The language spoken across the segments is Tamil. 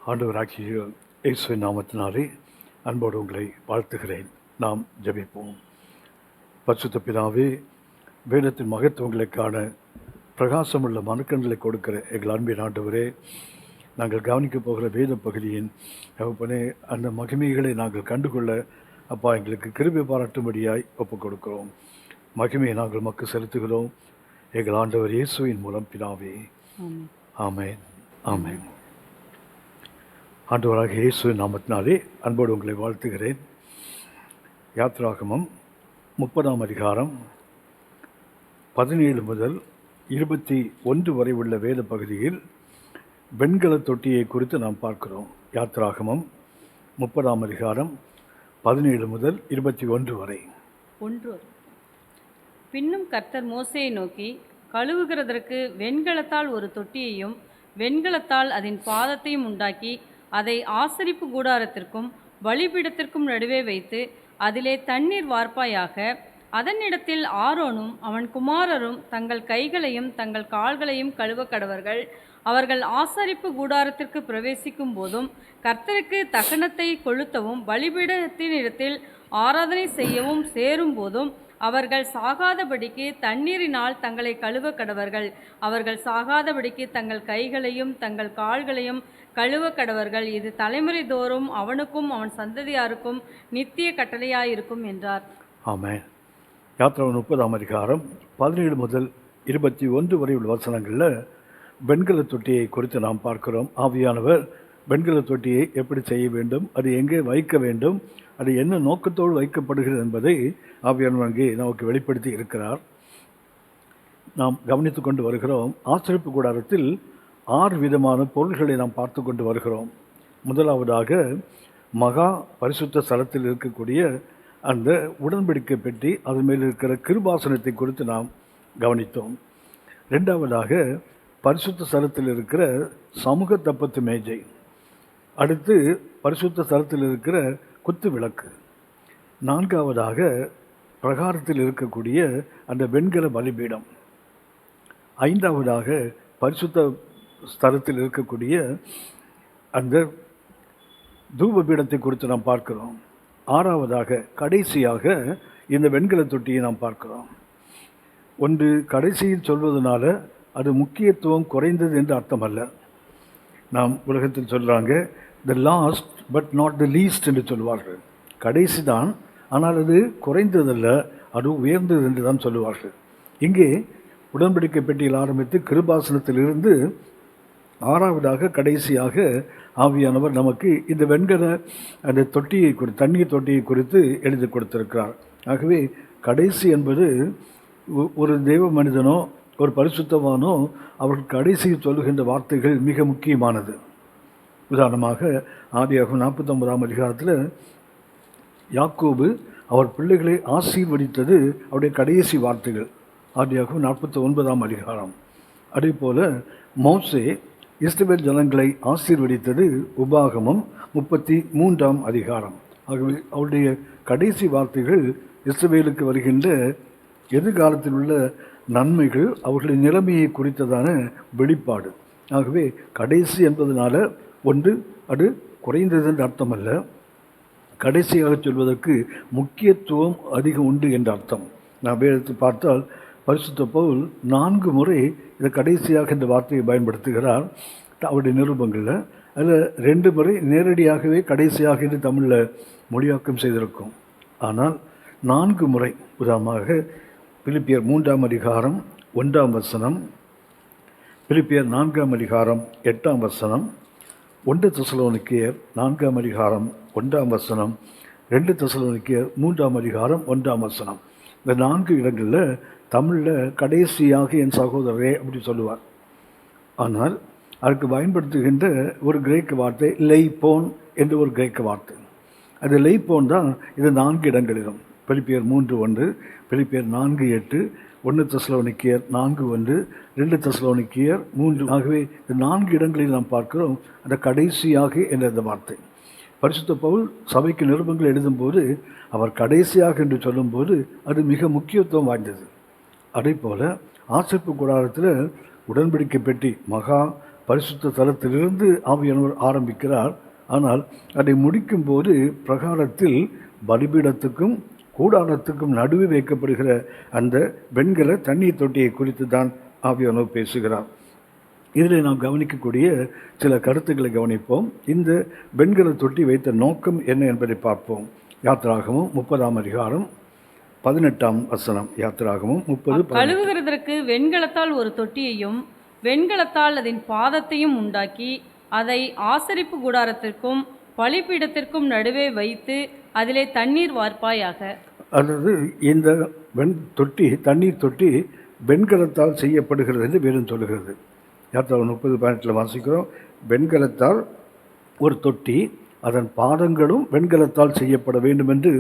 ஆண்டவராகிய இயேசுவின் நாமத்தினாலே அன்போடு உங்களை வாழ்த்துகிறேன். நாம் ஜெபிப்போம். பரிசுத்த பிதாவே, வேதத்தின் மகத்துவங்களுக்கான பிரகாசமுள்ள மனக்கண்களை கொடுக்கிற எங்கள் அன்பின் ஆண்டவரே, நாங்கள் கவனிக்கப் போகிற வேத பகுதியின் தகப்பனே, அந்த மகிமைகளை நாங்கள் கண்டுகொள்ள அப்பா எங்களுக்கு கிருபை பாராட்டும்படியாய் ஒப்புக் கொடுக்கிறோம். மகிமையை நாங்கள் மக்கள் செலுத்துகிறோம் எங்கள் ஆண்டவர் இயேசுவின் மூலம் பிதாவே. ஆமென், ஆமென். ஆண்டவராக இயேசுவின் நாமத்தினாலே அன்போடு உங்களை வாழ்த்துகிறேன். யாத்ராகமம் 30ஆம் அதிகாரம் 17 முதல் 21 வரை உள்ள வேத பகுதியில் வெண்கல தொட்டியை குறித்து நாம் பார்க்கிறோம். யாத்ராகமம் 30ஆம் அதிகாரம் 17 முதல் 21 வரை. பின்னும் கர்த்தர் மோசேயை நோக்கி, கழுவுகிறதற்கு வெண்கலத்தால் ஒரு தொட்டியையும் வெண்கலத்தால் அதன் பாதத்தையும் உண்டாக்கி அதை ஆசரிப்பு கூடாரத்திற்கும் பலிபீடத்திற்கும் நடுவே வைத்து அதிலே தண்ணீர் வார்ப்பாயாக. அதனிடத்தில் ஆரோனும் அவன் குமாரரும் தங்கள் கைகளையும் தங்கள் கால்களையும் கழுவ கடவர்கள். அவர்கள் ஆசரிப்பு கூடாரத்திற்கு பிரவேசிக்கும் போதும் கர்த்தருக்கு தகனத்தை கொளுத்தவும் பலிபீடத்தின் இடத்தில் ஆராதனை செய்யவும் சேரும் போதும் அவர்கள் சாகாதபடிக்கு தண்ணீரினால் தங்களை கழுவ கடவர்கள். அவர்கள் சாகாதபடிக்கு தங்கள் கைகளையும் தங்கள் கால்களையும் கழுவ கடவர்கள். இது தலைமுறை தோறும் அவனுக்கும் அவன் சந்ததியாருக்கும் நித்திய கட்டளையாயிருக்கும் என்றார். ஆமென். யாத்ராகமம் 30ஆம் அதிகாரம் 17 முதல் 21 வரை உள்ள வசனங்களில் வெண்கல தொட்டியை குறித்து நாம் பார்க்கிறோம். ஆவியானவர் வெண்கல தொட்டியை எப்படி செய்ய வேண்டும், அது எங்கே வைக்க வேண்டும், அது என்ன நோக்கத்தோடு வைக்கப்படுகிறது என்பதை ஆவியானவர் அங்கே நமக்கு வெளிப்படுத்தி இருக்கிறார். நாம் கவனித்து கொண்டு வருகிறோம். ஆசரிப்பு கூடாரத்தில் 6 விதமான பொருள்களை நாம் பார்த்து கொண்டு வருகிறோம். முதலாவதாக மகா பரிசுத்த ஸ்தலத்தில் இருக்கக்கூடிய அந்த உடன்படிக்கை பெட்டி, அது மேல் இருக்கிற கிருபாசனத்தை குறித்து நாம் கவனித்தோம். ரெண்டாவதாக பரிசுத்த ஸ்தலத்தில் இருக்கிற சமூக தப்பத்து மேஜை, அடுத்து பரிசுத்த ஸ்தலத்தில் இருக்கிற குத்து விளக்கு, நான்காவதாக பிரகாரத்தில் இருக்கக்கூடிய அந்த வெண்கல பலிபீடம், ஐந்தாவதாக பரிசுத்த ஸ்தலத்தில் இருக்கக்கூடிய அந்த தூப பீடத்தை குறித்து நாம் பார்க்கிறோம். ஆறாவதாக கடைசியாக இந்த வெண்கல தொட்டியை நாம் பார்க்கிறோம். ஒன்று கடைசியில் சொல்வதனால அது முக்கியத்துவம் குறைந்தது என்று அர்த்தம் அல்ல. நாம் உலகத்தில் சொல்கிறாங்க the last but not the least என்று சொல்வார்கள். கடைசி தான், ஆனால் அது குறைந்ததல்ல, அது உயர்ந்தது என்று தான் சொல்லுவார்கள். இங்கே உடன்படிக்கை பெட்டியில் ஆரம்பித்து கிருபாசனத்திலிருந்து ஆறாவதாக கடைசியாக ஆவியானவர் நமக்கு இந்த வெண்கல அந்த தொட்டியை குறித்து, தண்ணீர் தொட்டியை குறித்து எழுதி கொடுத்திருக்கிறார். ஆகவே கடைசி என்பது ஒரு தெய்வ மனிதனோ ஒரு பரிசுத்தவானோ அவர்கள் கடைசியில் சொல்லுகின்ற வார்த்தைகள் மிக முக்கியமானது. உதாரணமாக ஆதியாகமம் 49ஆம் அதிகாரத்தில் யாக்கோபு அவர் பிள்ளைகளை ஆசீர்வதித்தது அவருடைய கடைசி வார்த்தைகள். ஆதியாகமம் 49ஆம் அதிகாரம். அதே போல் மோசே இஸ்ரவேல் ஜனங்களை ஆசீர்வதித்தது உபாகமம் 33ஆம் அதிகாரம். ஆகவே அவருடைய கடைசி வார்த்தைகள் இஸ்ரவேலுக்கு வருகின்ற எதிர்காலத்தில் உள்ள நன்மைகள், அவர்களின் நிலைமையை குறித்ததான வெளிப்பாடு. ஆகவே கடைசி என்பதனால ஒன்று அது குறைந்தது என்று அர்த்தம் அல்ல, கடைசியாக சொல்வதற்கு முக்கியத்துவம் அதிகம் உண்டு என்ற அர்த்தம். நான் வேதத்தை பார்த்தால் பரிசுத்த பவுல் 4 முறை இதை கடைசியாக இந்த வார்த்தையை பயன்படுத்துகிறார் அவருடைய நிருபங்களில். அதில் 2 முறை நேரடியாகவே கடைசியாக என்று தமிழில் மொழியாக்கம் செய்திருக்கும். ஆனால் 4 முறை, உதாரணமாக பிலிப்பியர் 3ஆம் அதிகாரம் 1ஆம் வசனம், பிலிப்பியர் 4ஆம் அதிகாரம் 8ஆம் வசனம், 1 தெசலோனிக்கேயர் 4ஆம் அதிகாரம் 1ஆம் வசனம், 2 தெசலோனிக்கேயர் 3ஆம் அதிகாரம் 1ஆம் வசனம். இந்த 4 இடங்களில் தமிழில் கடைசியாக என் சகோதரரே அப்படி சொல்லுவார். ஆனால் அதுக்கு பயன்படுத்துகின்ற ஒரு கிரேக்க வார்த்தை லெய்போன் என்று ஒரு கிரேக்க வார்த்தை. அது லெய்போன் தான் இது 4 இடங்களிலும். பிலிப்பியர் 3:1, பிலிப்பியர் 4:8, 1 தெசலோனிக்கேயர் 4:1, 2 தெசலோனிக்கேயர் 3. ஆகவே இந்த 4 இடங்களில் நாம் பார்க்கிறோம் அந்த கடைசியாக என்ற இந்த வார்த்தை. பரிசுத்த பவுல் சபைக்கு நிருபங்கள் எழுதும்போது அவர் கடைசியாக என்று சொல்லும்போது அது மிக முக்கியத்துவம் வாய்ந்தது. அதே போல் ஆசரிப்பு கூடாரத்தில் உடன்படிக்கை பெட்டி, மகா பரிசுத்த தலத்திலிருந்து ஆவியானவர் ஆரம்பிக்கிறார். ஆனால் அதை முடிக்கும்போது பிரகாரத்தில் பலிபீடத்துக்கும் கூடாரத்துக்கும் நடுவே வைக்கப்படுகிற அந்த வெண்கல தண்ணீர் தொட்டியை குறித்து தான் ஆவியானவர் பேசுகிறார். இதில் நாம் கவனிக்கக்கூடிய சில கருத்துக்களை கவனிப்போம். இந்த வெண்கல தொட்டி வைத்த நோக்கம் என்ன என்பதை பார்ப்போம். யாத்திராகமம் 30ஆம் அதிகாரம் 18ஆம் வசனம். யாத்திராகமம் 30. கழுவுகிறதற்கு வெண்கலத்தால் ஒரு தொட்டியையும் வெண்கலத்தால் அதன் பாதத்தையும் உண்டாக்கி அதை ஆசரிப்பு கூடாரத்திற்கும் பலிபீடத்திற்கும் நடுவே வைத்து அதிலே தண்ணீர் வார்ப்பாயாக. அதாவது இந்த தண்ணீர் தொட்டி வெண்கலத்தால் செய்யப்படுகிறது என்று வேதம் சொல்லுகிறது. யாத்திராகமம் 30:18 வாசிக்கிறோம். வெண்கலத்தால் ஒரு தொட்டி, அதன் பாதங்களும் வெண்கலத்தால் செய்யப்பட வேண்டும் என்று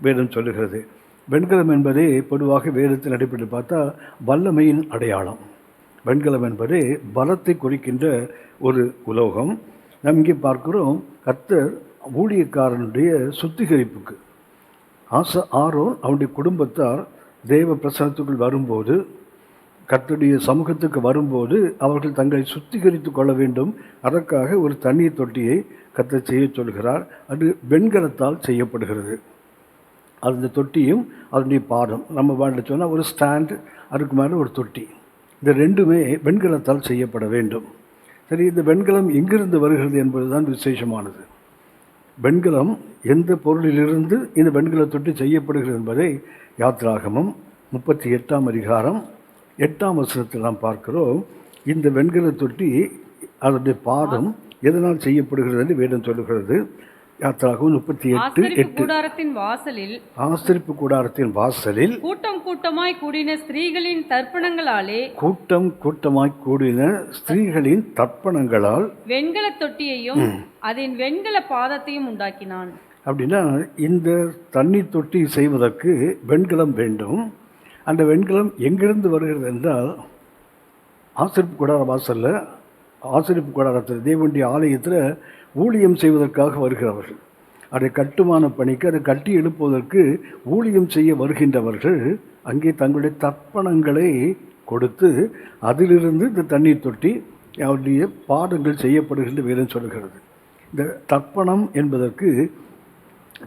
வேதம் சொல்லுகிறது. வெண்கலம் என்பதே பொதுவாக வேதத்தின் அடிப்படையில் பார்த்தா வல்லமையின் அடையாளம். வெண்கலம் என்பதே பலத்தை குறிக்கின்ற ஒரு உலோகம். நாம் இங்கே பார்க்கிறோம், கர்த்தர் ஊழியக்காரனுடைய சுத்திகரிப்புக்கு ஆரோன் அவனுடைய குடும்பத்தார் தேவ பிரசனத்துக்குள் வரும்போது, கர்த்தருடைய சமூகத்துக்கு வரும்போது அவர்கள் தங்களை சுத்திகரித்து கொள்ள வேண்டும். அதற்காக ஒரு தண்ணீர் தொட்டியை கர்த்தர் செய்ய சொல்கிறார். அது வெண்கலத்தால் செய்யப்படுகிறது. அந்த தொட்டியும் அதனுடைய பாதம், நம்ம வாழ்ந்து சொன்னால் ஒரு ஸ்டாண்டு, அதுக்கு மேலே ஒரு தொட்டி, இந்த ரெண்டுமே வெண்கலத்தால் செய்யப்பட வேண்டும். சரி, இந்த வெண்கலம் எங்கிருந்து வருகிறது என்பது தான் விசேஷமானது. வெண்கலம் எந்த பொருளிலிருந்து இந்த வெண்கல தொட்டி செய்யப்படுகிறது என்பதை யாத்திராகமம் 38ஆம் அதிகாரம் 8ஆம் வசனத்தில் நாம் பார்க்கிறோம். இந்த வெண்கல தொட்டி அதனுடைய பாதம் எதனால் செய்யப்படுகிறது என்று வேதம் சொல்லுகிறது. யாத்திராகமம் 38:8. கூடாரத்தின் வாசலில், ஆசரிப்பு கூடாரத்தின் வாசலில் கூட்டம் கூட்டமாய் கூடின ஸ்திரீகளின் தர்ப்பணங்களாலே, கூட்டம் கூட்டமாய் கூடின ஸ்திரீகளின் தர்ப்பணங்களால் வெண்கல தொட்டியையும் அதன் வெண்கல பாதத்தையும் உண்டாக்கினான். அப்படின்னா இந்த தண்ணீர் தொட்டி செய்வதற்கு வெண்கலம் வேண்டும். அந்த வெண்கலம் எங்கிருந்து வருகிறது என்றால், ஆசரிப்பு கூடார வாசலில், ஆசரிப்பு கூடாரத்தில் தேவனுடைய ஆலயத்தில் ஊழியம் செய்வதற்காக வருகிறவர்கள், அதை கட்டுமான பணிக்கு, அதை கட்டி எழுப்புவதற்கு ஊழியம் செய்ய வருகின்றவர்கள் அங்கே தங்களுடைய தர்ப்பணங்களை கொடுத்து அதிலிருந்து இந்த தண்ணீர் தொட்டி அவருடைய பாதங்கள் செய்யப்படுகின்ற வேதம் சொல்கிறது. இந்த தர்ப்பணம் என்பதற்கு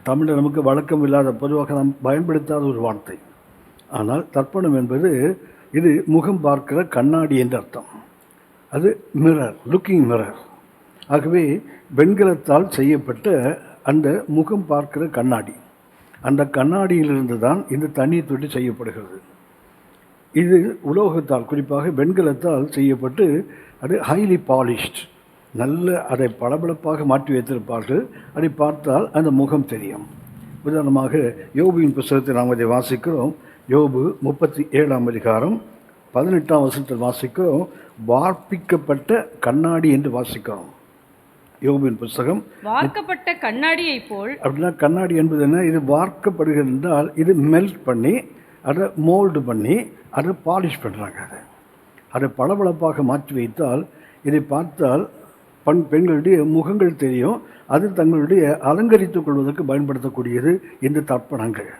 தமிழில் நமக்கு வழக்கம் இல்லாத, பொதுவாக நாம் பயன்படுத்தாத ஒரு வார்த்தை. ஆனால் தர்ப்பணம் என்பது இது முகம் பார்க்கிற கண்ணாடி என்ற அர்த்தம். அது மிரர், லுக்கிங் மிரர். ஆகவே வெண்கலத்தால் செய்யப்பட்ட அந்த முகம் பார்க்கிற கண்ணாடி, அந்த கண்ணாடியிலிருந்து தான் இந்த தண்ணீர் தொட்டி செய்யப்படுகிறது. இது உலோகத்தால், குறிப்பாக வெண்கலத்தால் செய்யப்பட்டு அது ஹைலி பாலிஷ்ட், நல்ல அதை பளபளப்பாக மாற்றி வைத்திருப்பார்கள். அதை பார்த்தால் அந்த முகம் தெரியும். உதாரணமாக யோபுவின் புத்தகத்தை நாம் அதை வாசிக்கிறோம். யோபு 37ஆம் அதிகாரம் 18ஆம் வசனத்தில் வாசிக்கிறோம். வார்ப்பிக்கப்பட்ட கண்ணாடி என்று வாசிக்கிறோம். யோபுவின் புத்தகம். வார்க்கப்பட்ட கண்ணாடியை போல் அப்படின்னா கண்ணாடி என்பது என்ன? இது வார்க்கப்படுகிறது என்றால் இது மெல்ட் பண்ணி, அதை மோல்டு பண்ணி, அதை பாலிஷ் பண்ணுறாங்க. அதை பளபளப்பாக மாற்றி வைத்தால் இதை பார்த்தால் பெண்களுடைய முகங்கள் தெரியும். அது தங்களுடைய அலங்கரித்துக் கொள்வதற்கு பயன்படுத்தக்கூடியது இந்த தர்ப்பணங்கள்.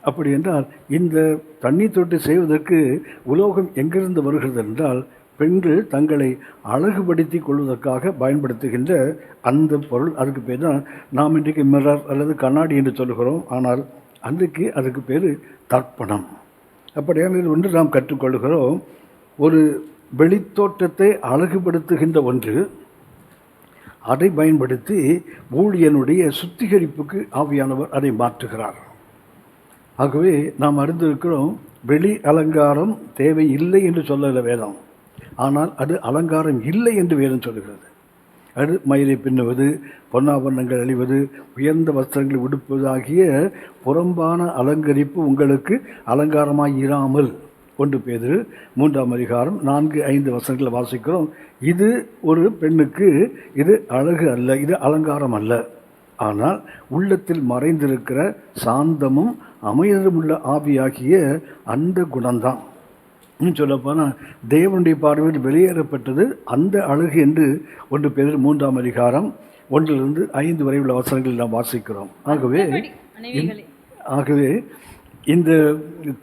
அப்படி என்றால் இந்த தண்ணீர் தொட்டி செய்வதற்கு உலோகம் எங்கிருந்து வருகிறது என்றால், பெண்கள் தங்களை அழகுபடுத்தி கொள்வதற்காக பயன்படுத்துகின்ற அந்த பொருள். அதுக்கு பேர் தான் நாம் இன்றைக்கு மிரர் அல்லது கண்ணாடி என்று சொல்லுகிறோம். ஆனால் அன்றைக்கு அதுக்கு பேர் தர்ப்பணம். அப்படியான ஒன்று நாம் கற்றுக்கொள்கிறோம். ஒரு வெளித்தோட்டத்தை அழகுபடுத்துகின்ற ஒன்று, அதை பயன்படுத்தி ஊழியனுடைய சுத்திகரிப்புக்கு ஆவியானவர் அதை மாற்றுகிறார். ஆகவே நாம் அறிந்திருக்கிறோம், வெளி அலங்காரம் தேவை இல்லை என்று சொல்லல வேதம். ஆனால் அது அலங்காரம் இல்லை என்று வேதம் சொல்லுகிறது. அது மயிலை பின்னுவது, பொன்னாபரணங்கள் அழிவது, உயர்ந்த வஸ்திரங்களை உடுப்பது ஆகிய புறம்பான அலங்கரிப்பு உங்களுக்கு அலங்காரமாய் இராமல். 1 பேதுரு 3ஆம் அதிகாரம் 4-5 வசனங்களை வாசிக்கிறோம். இது ஒரு பெண்ணுக்கு இது அழகு அல்ல, இது அலங்காரம் அல்ல. ஆனால் உள்ளத்தில் மறைந்திருக்கிற சாந்தமும் அமைதலுமுள்ள ஆவியாகிய அந்த குணம்தான். சொல்லப்போனால் தேவனுடைய பார்வையில் வெளியேறப்பட்டது அந்த அழகு என்று 1 பேதுரு 3ஆம் அதிகாரம் 1-5 வரை உள்ள வசனங்களில் நாம் வாசிக்கிறோம். ஆகவே இந்த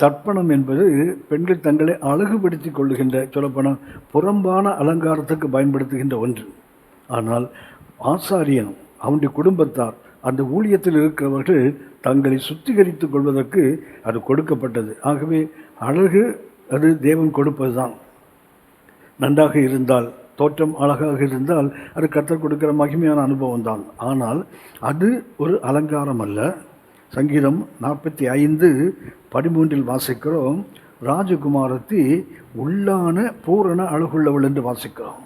தர்ப்பணம் என்பது பெண்கள் தங்களை அழகுபடுத்தி கொள்ளுகின்ற, சொல்லப்போனால் புறம்பான அலங்காரத்துக்கு பயன்படுத்துகின்ற ஒன்று. ஆனால் ஆசாரியன், அவனுடைய குடும்பத்தார், அந்த ஊழியத்தில் இருக்கிறவர்கள் தங்களை சுத்திகரித்து கொள்வதற்கு அது கொடுக்கப்பட்டது. ஆகவே அழகு அது தேவன் கொடுப்பது தான். நன்றாக இருந்தால், தோற்றம் அழகாக இருந்தால் அது கர்த்தர் கொடுக்கிற மகிமையான அனுபவம் தான். ஆனால் அது ஒரு அலங்காரம் அல்ல. சங்கீதம் 45:13 வாசிக்கிறோம், ராஜகுமாரத்தி உள்ளான பூரண அழகுள்ளவள் என்று வாசிக்கிறோம்.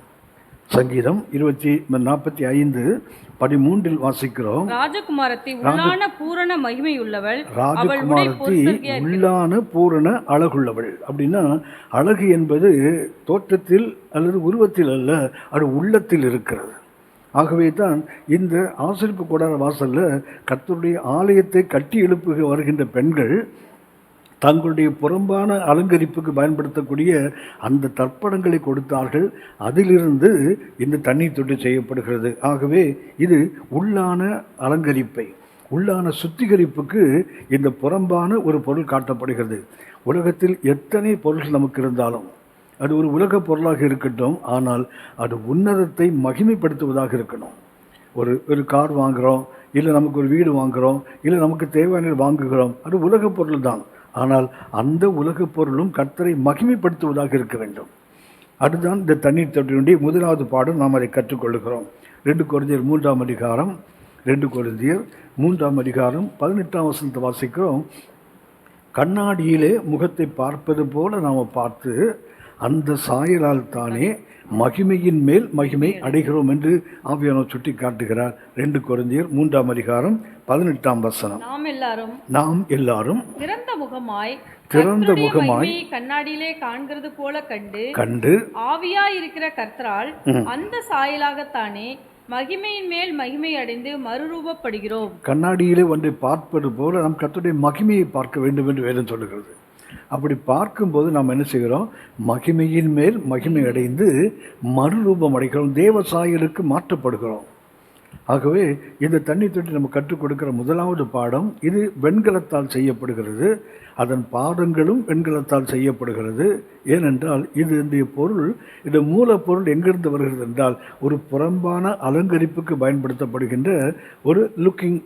சங்கீதம் 45:13 வாசிக்கிறோம், ராஜகுமாரத்தி உள்ளான பூரண மகிமையுள்ளவள், ராஜகுமாரத்தி உள்ளான பூரண அழகுள்ளவள். அப்படின்னா அழகு என்பது தோற்றத்தில் அல்லது உருவத்தில் அல்ல, அது உள்ளத்தில் இருக்கிறது. ஆகவே தான் இந்த ஆசரிப்பு கூடார வாசலில் கர்த்தருடைய ஆலயத்தை கட்டி எழுப்புக வருகின்ற பெண்கள் தங்களுடைய புறம்பான அலங்கரிப்புக்கு பயன்படுத்தக்கூடிய அந்த தர்ப்பணங்களை கொடுத்தார்கள். அதிலிருந்து இந்த தண்ணீர் தொட்டி செய்யப்படுகிறது. ஆகவே இது உள்ளான அலங்கரிப்பை, உள்ளான சுத்திகரிப்புக்கு இந்த புறம்பான ஒரு பொருள் காட்டப்படுகிறது. உலகத்தில் எத்தனை பொருள்கள் நமக்கு இருந்தாலும் அது ஒரு உலக பொருளாக இருக்கட்டும், ஆனால் அது உன்னதத்தை மகிமைப்படுத்துவதாக இருக்கணும். ஒரு கார் வாங்குகிறோம், இல்லை நமக்கு ஒரு வீடு வாங்குகிறோம், இல்லை நமக்கு தேவையான வாங்குகிறோம், அது உலக பொருள் தான். ஆனால் அந்த உலக பொருளும் கர்த்தரை மகிமைப்படுத்துவதாக இருக்க வேண்டும். அதுதான் இந்த தண்ணீர் தொட்டியினுடைய முதலாவது பாடம். நாம் அதை கற்றுக்கொள்கிறோம். 2 கொரிந்தியர் 3ஆம் அதிகாரம் 2 கொரிந்தியர் 3ஆம் அதிகாரம் 18ஆம் வசனத்தை வாசிக்கிறோம். கண்ணாடியிலே முகத்தை பார்ப்பது போல நாம் பார்த்து அந்த சாயலால் தானே மகிமையின் மேல் மகிமை அடைகிறோம் என்று ஆவியானவர் சுட்டி காட்டுகிறார். 2 கொரிந்தியர் 3ஆம் அதிகாரம் 18ஆம் வசனம். நாம் எல்லாரும் திறந்த முகமாய் கண்ணாடியிலே காண்கிறது போல கண்டு ஆவியாய் இருக்கிற கர்த்தரால் அந்த சாயலாகத்தானே மகிமையின் மேல் மகிமை அடைந்து மறுரூபப்படுகிறோம். கண்ணாடியிலே ஒன்றை பார்ப்பது போல நாம் கர்த்தருடைய மகிமையை பார்க்க வேண்டும் என்று வேதம் சொல்லுகிறது. அப்படி பார்க்கும்போது நாம் என்ன செய்கிறோம்? மகிமையின் மேல் மகிமை அடைந்து மறுரூபம் அடைகிறோம், தேவ சாயலுக்கு மாற்றப்படுகிறோம். ஆகவே இந்த தண்ணீர் தொட்டி நம்ம கற்றுக் கொடுக்கிற முதலாவது பாடம் இது வெண்கலத்தால் செய்யப்படுகிறது. அதன் பாதங்களும் வெண்கலத்தால் செய்யப்படுகிறது. ஏனென்றால் இந்த பொருள், இந்த மூலப்பொருள் எங்கிருந்து வருகிறது என்றால் ஒரு புறம்பான அலங்கரிப்புக்கு பயன்படுத்தப்படுகின்ற ஒரு லுக்கிங்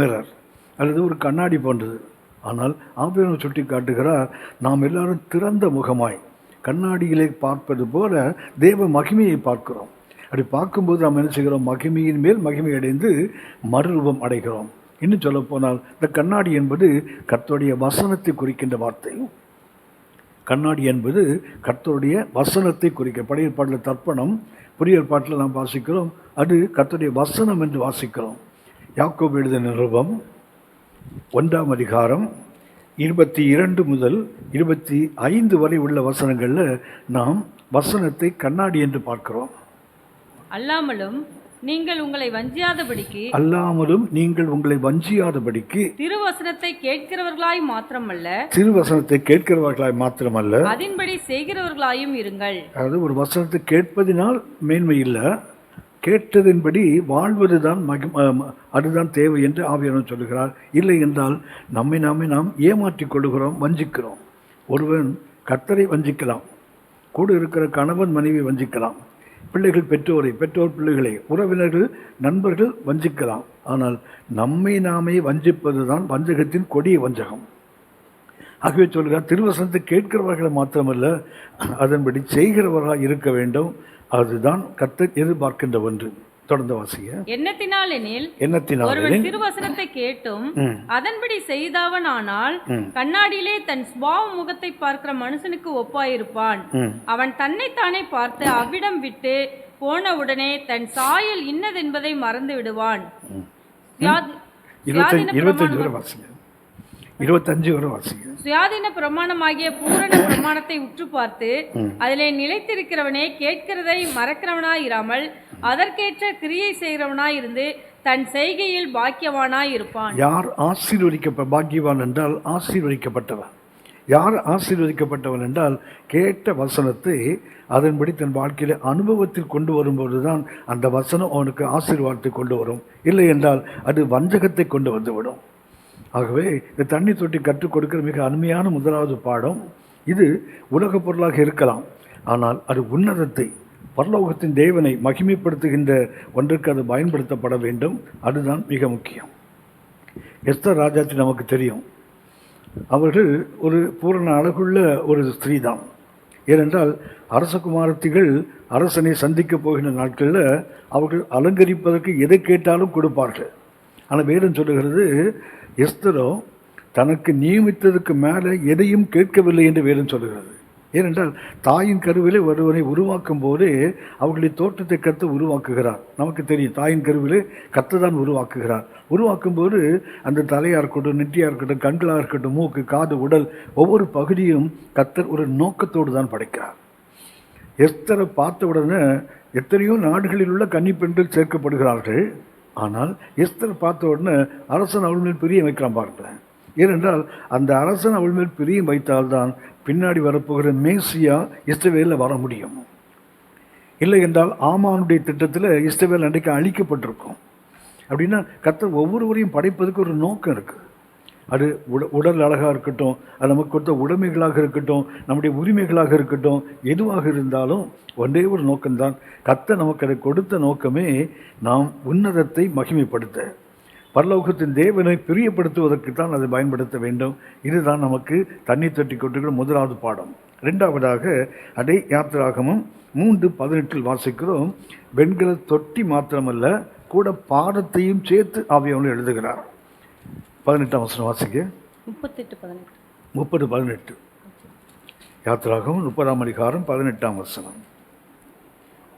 மிரர் அல்லது ஒரு கண்ணாடி போன்றது. ஆனால் ஆவியானவர் சுட்டி காட்டுகிறார், நாம் எல்லாரும் திறந்த முகமாய் கண்ணாடியிலே பார்ப்பது போல தேவ மகிமையை பார்க்கிறோம். அப்படி பார்க்கும்போது நாம் என்ன செய்கிறோம்? மகிமையின் மேல் மகிமை அடைந்து மறுரூபம் அடைகிறோம். இன்னும் சொல்லப்போனால் இந்த கண்ணாடி என்பது கர்த்தருடைய வசனத்தை குறிக்கின்ற வார்த்தை. கண்ணாடி என்பது கர்த்தருடைய வசனத்தை குறிக்க. பழைய ஏற்பாட்டில் தர்ப்பணம், புதிய ஏற்பாட்டில் நாம் வாசிக்கிறோம், அது கர்த்தருடைய வசனம் என்று வாசிக்கிறோம். யாக்கோபு எழுதின நிருபம் 1ஆம் அதிகாரம் 22 முதல் 25 வரை உள்ள வசனங்களில் நாம் வசனத்தை கண்ணாடி என்று பார்க்கிறோம். அல்லாமலும் நீங்கள் உங்களை வஞ்சியாதபடிக்கு திருவசனத்தை கேட்கிறவர்களாய் மாத்திரமல்ல அதன்படி செய்கிறவர்களாயும் இருங்கள். அதாவது ஒரு வசனத்தை கேட்பதினால் மேன்மை இல்லை, கேட்டதின்படி வாழ்வதுதான் அதுதான் தேவை என்று ஆவியானவர் சொல்லுகிறார். இல்லை என்றால் நாம் ஏமாற்றிக் கொள்கிறோம், வஞ்சிக்கிறோம். ஒருவன் கர்த்தரை வஞ்சிக்கலாம், கூட இருக்கிற கணவன் மனைவி வஞ்சிக்கலாம், பிள்ளைகள் பெற்றோர் பிள்ளைகளை, உறவினர்கள் நண்பர்கள் வஞ்சிக்கலாம். ஆனால் நம்மை நாமே வஞ்சிப்பது தான் வஞ்சகத்தின் கொடிய வஞ்சகம். ஆகவே சொல்கிறார், திருவசனத்தை கேட்கிறவர்களை மாத்திரமல்ல அதன்படி செய்கிறவர்களாக இருக்க வேண்டும். அதுதான் கர்த்தர் எதிர்பார்க்கின்ற ஒன்று. தொடர்ந்து வாசிங்க. எண்ணத்தினாலெனில் திருவசனத்தை கேட்டும் அதன்படி செய்தவன் ஆனால் கண்ணாடியிலே தன் சுபாவ முகத்தை பார்க்கிற மனுஷனுக்கு ஒப்பாயிருப்பான். அவன் தன்னைத்தானே பார்த்து அவ்விடம் விட்டு போன உடனே தன் சாயல் இன்னதென்பதை மறந்து விடுவான். 25 வரை வாசிங்க. சுயாதீன பிரமாணமாகிய பூரண பிரமாணத்தை உற்று பார்த்து அதிலே நிலைத்திருக்கிறவனே கேட்கிறதை மறக்கிறவனாய் இராமல் அதற்கேற்ற கிரியை செய்கிறவனாய் இருந்து தன் செய்கையில் பாக்கியவானாய் இருப்பான். யார் பாக்கியவான் என்றால் ஆசீர்வதிக்கப்பட்டவன். யார் ஆசீர்வதிக்கப்பட்டவன் என்றால் கேட்ட வசனத்தை அதன்படி தன் வாழ்க்கையில அனுபவத்தில் கொண்டு வரும்போது தான் அந்த வசனம் அவனுக்கு ஆசீர்வாதத்தை கொண்டு வரும். இல்லை என்றால் அது வஞ்சகத்தை கொண்டு வந்துவிடும். ஆகவே இந்த தண்ணி தொட்டி கற்றுக் கொடுக்கிற மிக அருமையான முதலாவது பாடம். இது உலகப் பொருளாக இருக்கலாம், ஆனால் அது உன்னதத்தை, பரலோகத்தின் தேவனை மகிமைப்படுத்துகின்ற ஒன்றுக்கு அது பயன்படுத்தப்பட வேண்டும். அதுதான் மிக முக்கியம். எஸ்தர் ராஜாத்தி நமக்கு தெரியும், அவர்கள் ஒரு பூரண அழகுள்ள ஒரு ஸ்திரீ தான். ஏனென்றால் அரசகுமாரத்திகள் அரசனை சந்திக்கப் போகின்ற நாட்களில் அவர்கள் அலங்கரிப்பதற்கு எதை கேட்டாலும் கொடுப்பார்கள். ஆனால் வேதம் சொல்லுகிறது, எஸ்தரோ தனக்கு நியமித்ததுக்கு மேலே எதையும் கேட்கவில்லை என்று வேதம் சொல்லுகிறது. ஏனென்றால் தாயின் கருவிலே ஒருவனை உருவாக்கும் போதே அவர்களுடைய தோற்றத்தை கர்த்த உருவாக்குகிறார். நமக்கு தெரியும், தாயின் கருவிலே கர்த்த தான் உருவாக்குகிறார். உருவாக்கும் போது அந்த தலையாக இருக்கட்டும், நெற்றியாக இருக்கட்டும், கண்களாக இருக்கட்டும், மூக்கு, காது, உடல், ஒவ்வொரு பகுதியும் கர்த்தர் ஒரு நோக்கத்தோடு தான் படைக்கிறார். எஸ்தரை பார்த்த உடனே எத்தனையோ நாடுகளில் உள்ள கன்னி பெண்கள் சேர்க்கப்படுகிறார்கள். ஆனால் எஸ்தர் பார்த்த உடனே அரசன் அவள் மேல் பிரியம் வைக்கிறான் பாருங்களேன். ஏனென்றால் அந்த அரசன் அவள் மேல் பிரியம் வைத்தால்தான் பின்னாடி வரப்போகிற மேசியா இஸ்ரவேலில் வர முடியும். இல்லை என்றால் ஆமானுடைய திட்டத்தில் இஸ்ரவேல் அன்றைக்கு அழிக்கப்பட்டிருக்கும். அப்படின்னா கர்த்தர் ஒவ்வொருவரையும் படைப்பதற்கு ஒரு நோக்கம் இருக்குது. அது உடல் அழகாக இருக்கட்டும், அது நமக்கு கொடுத்த உடைமைகளாக இருக்கட்டும், நம்முடைய உரிமைகளாக இருக்கட்டும், எதுவாக இருந்தாலும் ஒன்றே ஒரு நோக்கம்தான். கர்த்தர் நமக்கு அதை கொடுத்த நோக்கமே நாம் உன்னதத்தை மகிமைப்படுத்த, பரலோகத்தின் தேவனை பிரியப்படுத்துவதற்கு தான் அதை பயன்படுத்த வேண்டும். இதுதான் நமக்கு தண்ணி தொட்டி கொட்டுகிற முதலாவது பாடம். ரெண்டாவதாக அதை யாத்திராகமம் 3:18 வாசிக்கிறோம். வெண்கல தொட்டி மாத்திரமல்ல, கூட பாடத்தையும் சேர்த்து ஆவியானவர் எழுதுகிறார். 18ஆம் வசனம் வாசிக்க. 30:18 யாத்திராகமம் 30ஆம் அதிகாரம் 18ஆம் வசனம்.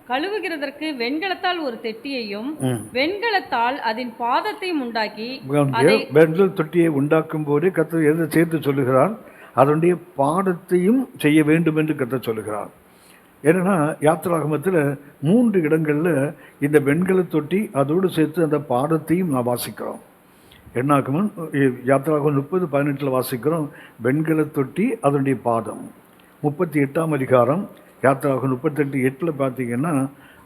கழுவுகிறதற்கு வெண்கலத்தால் ஒரு தொட்டியையும் வெண்கலத்தால் அதன் பாதத்தையும் உண்டாக்கி. வெண்கல தொட்டியை உண்டாக்கும் போதே கர்த்தர் எதை சேர்த்து சொல்லுகிறார்? அதனுடைய பாதத்தையும் செய்ய வேண்டும் என்று கர்த்தர் சொல்லுகிறார். ஏன்னா யாத்திராகமத்தில் 3 இடங்களில் இந்த வெண்கல தொட்டி அதோடு சேர்த்து அந்த பாதத்தையும் நான் வாசிக்கிறோம். என்னாகமம் யாத்திராகமம் 30:18 வாசிக்கிறோம் வெண்கல தொட்டி அதனுடைய பாதம். 38ஆம் அதிகாரம் யாத்திராகமம் 38:8 பார்த்தீங்கன்னா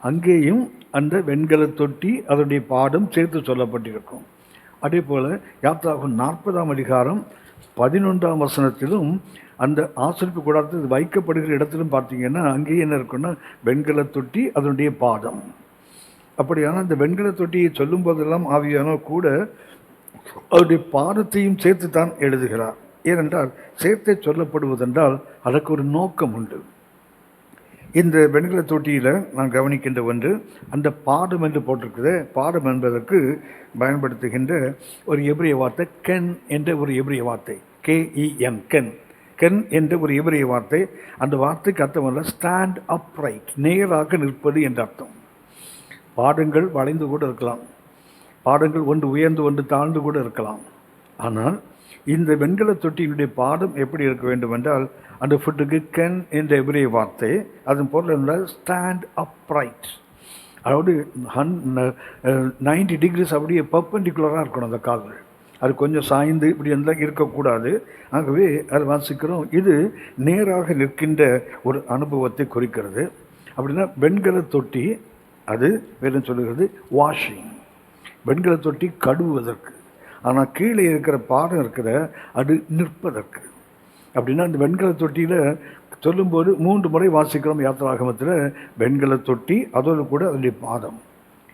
அங்கேயும் அந்த வெண்கல தொட்டி அதனுடைய பாதம் சேர்த்து சொல்லப்பட்டிருக்கும். அதே போல் யாத்திராகமம் 40ஆம் அதிகாரம் 11ஆம் வசனத்திலும் அந்த ஆசரிப்பு கூடாரத்தில் வைக்கப்படுகிற இடத்திலும் பார்த்தீங்கன்னா அங்கேயே என்ன இருக்குன்னா வெண்கல தொட்டி அதனுடைய பாதம். அப்படியான அந்த வெண்கல தொட்டியை சொல்லும் போதெல்லாம் ஆவியானவர் கூட அவருடைய பாதத்தையும் சேர்த்து தான் எழுதுகிறார். ஏனென்றால் சேர்த்தே சொல்லப்படுவதென்றால் அதற்கு ஒரு நோக்கம் உண்டு. இந்த வெண்கல தொட்டியில் நான் கவனிக்கின்ற ஒன்று, அந்த பாடம் என்று போட்டிருக்குது. பாடம் என்பதற்கு பயன்படுத்துகின்ற ஒரு எபிரிய வார்த்தை கென் என்ற ஒரு எபிரிய வார்த்தை, KEN, கென். கென் என்ற ஒரு எபிரிய வார்த்தை. அந்த வார்த்தைக்கு அர்த்தம் அல்ல ஸ்டாண்ட் அப்ரைட், நேராக நிற்பது என்ற அர்த்தம். பாடங்கள் வளைந்து கூட இருக்கலாம், பாடங்கள் ஒன்று உயர்ந்து ஒன்று தாழ்ந்து கூட இருக்கலாம். ஆனால் இந்த வெண்கல தொட்டியினுடைய பாடம் எப்படி இருக்க வேண்டும் என்றால் அந்த ஃபுட்டுக்கு கென் என்ற எபிரிய வார்த்தை, அதன் பொருள் என்றால் ஸ்டாண்ட் அப்ரைட். அதாவது 90 டிகிரிஸ் அப்படியே பர்பெண்டிகுலராக இருக்கணும் அந்த கால்கள். அது கொஞ்சம் சாய்ந்து இப்படி இருந்தால் இருக்கக்கூடாது. ஆகவே அதை வாசிக்கிறோம், இது நேராக நிற்கின்ற ஒரு அனுபவத்தை குறிக்கிறது. அப்படின்னா வெண்கல தொட்டி அது வேறு சொல்லுகிறது வாஷிங், வெண்கல தொட்டி கழுவுவதற்கு. ஆனால் கீழே இருக்கிற பாடம் இருக்கிற அது நிற்பதற்கு. அப்படின்னா அந்த வெண்கல தொட்டியில் சொல்லும்போது 3 முறை வாசிக்கிறோம் யாத்திராகமத்தில் வெண்கல தொட்டி அதோடு கூட அதனுடைய பாதம்.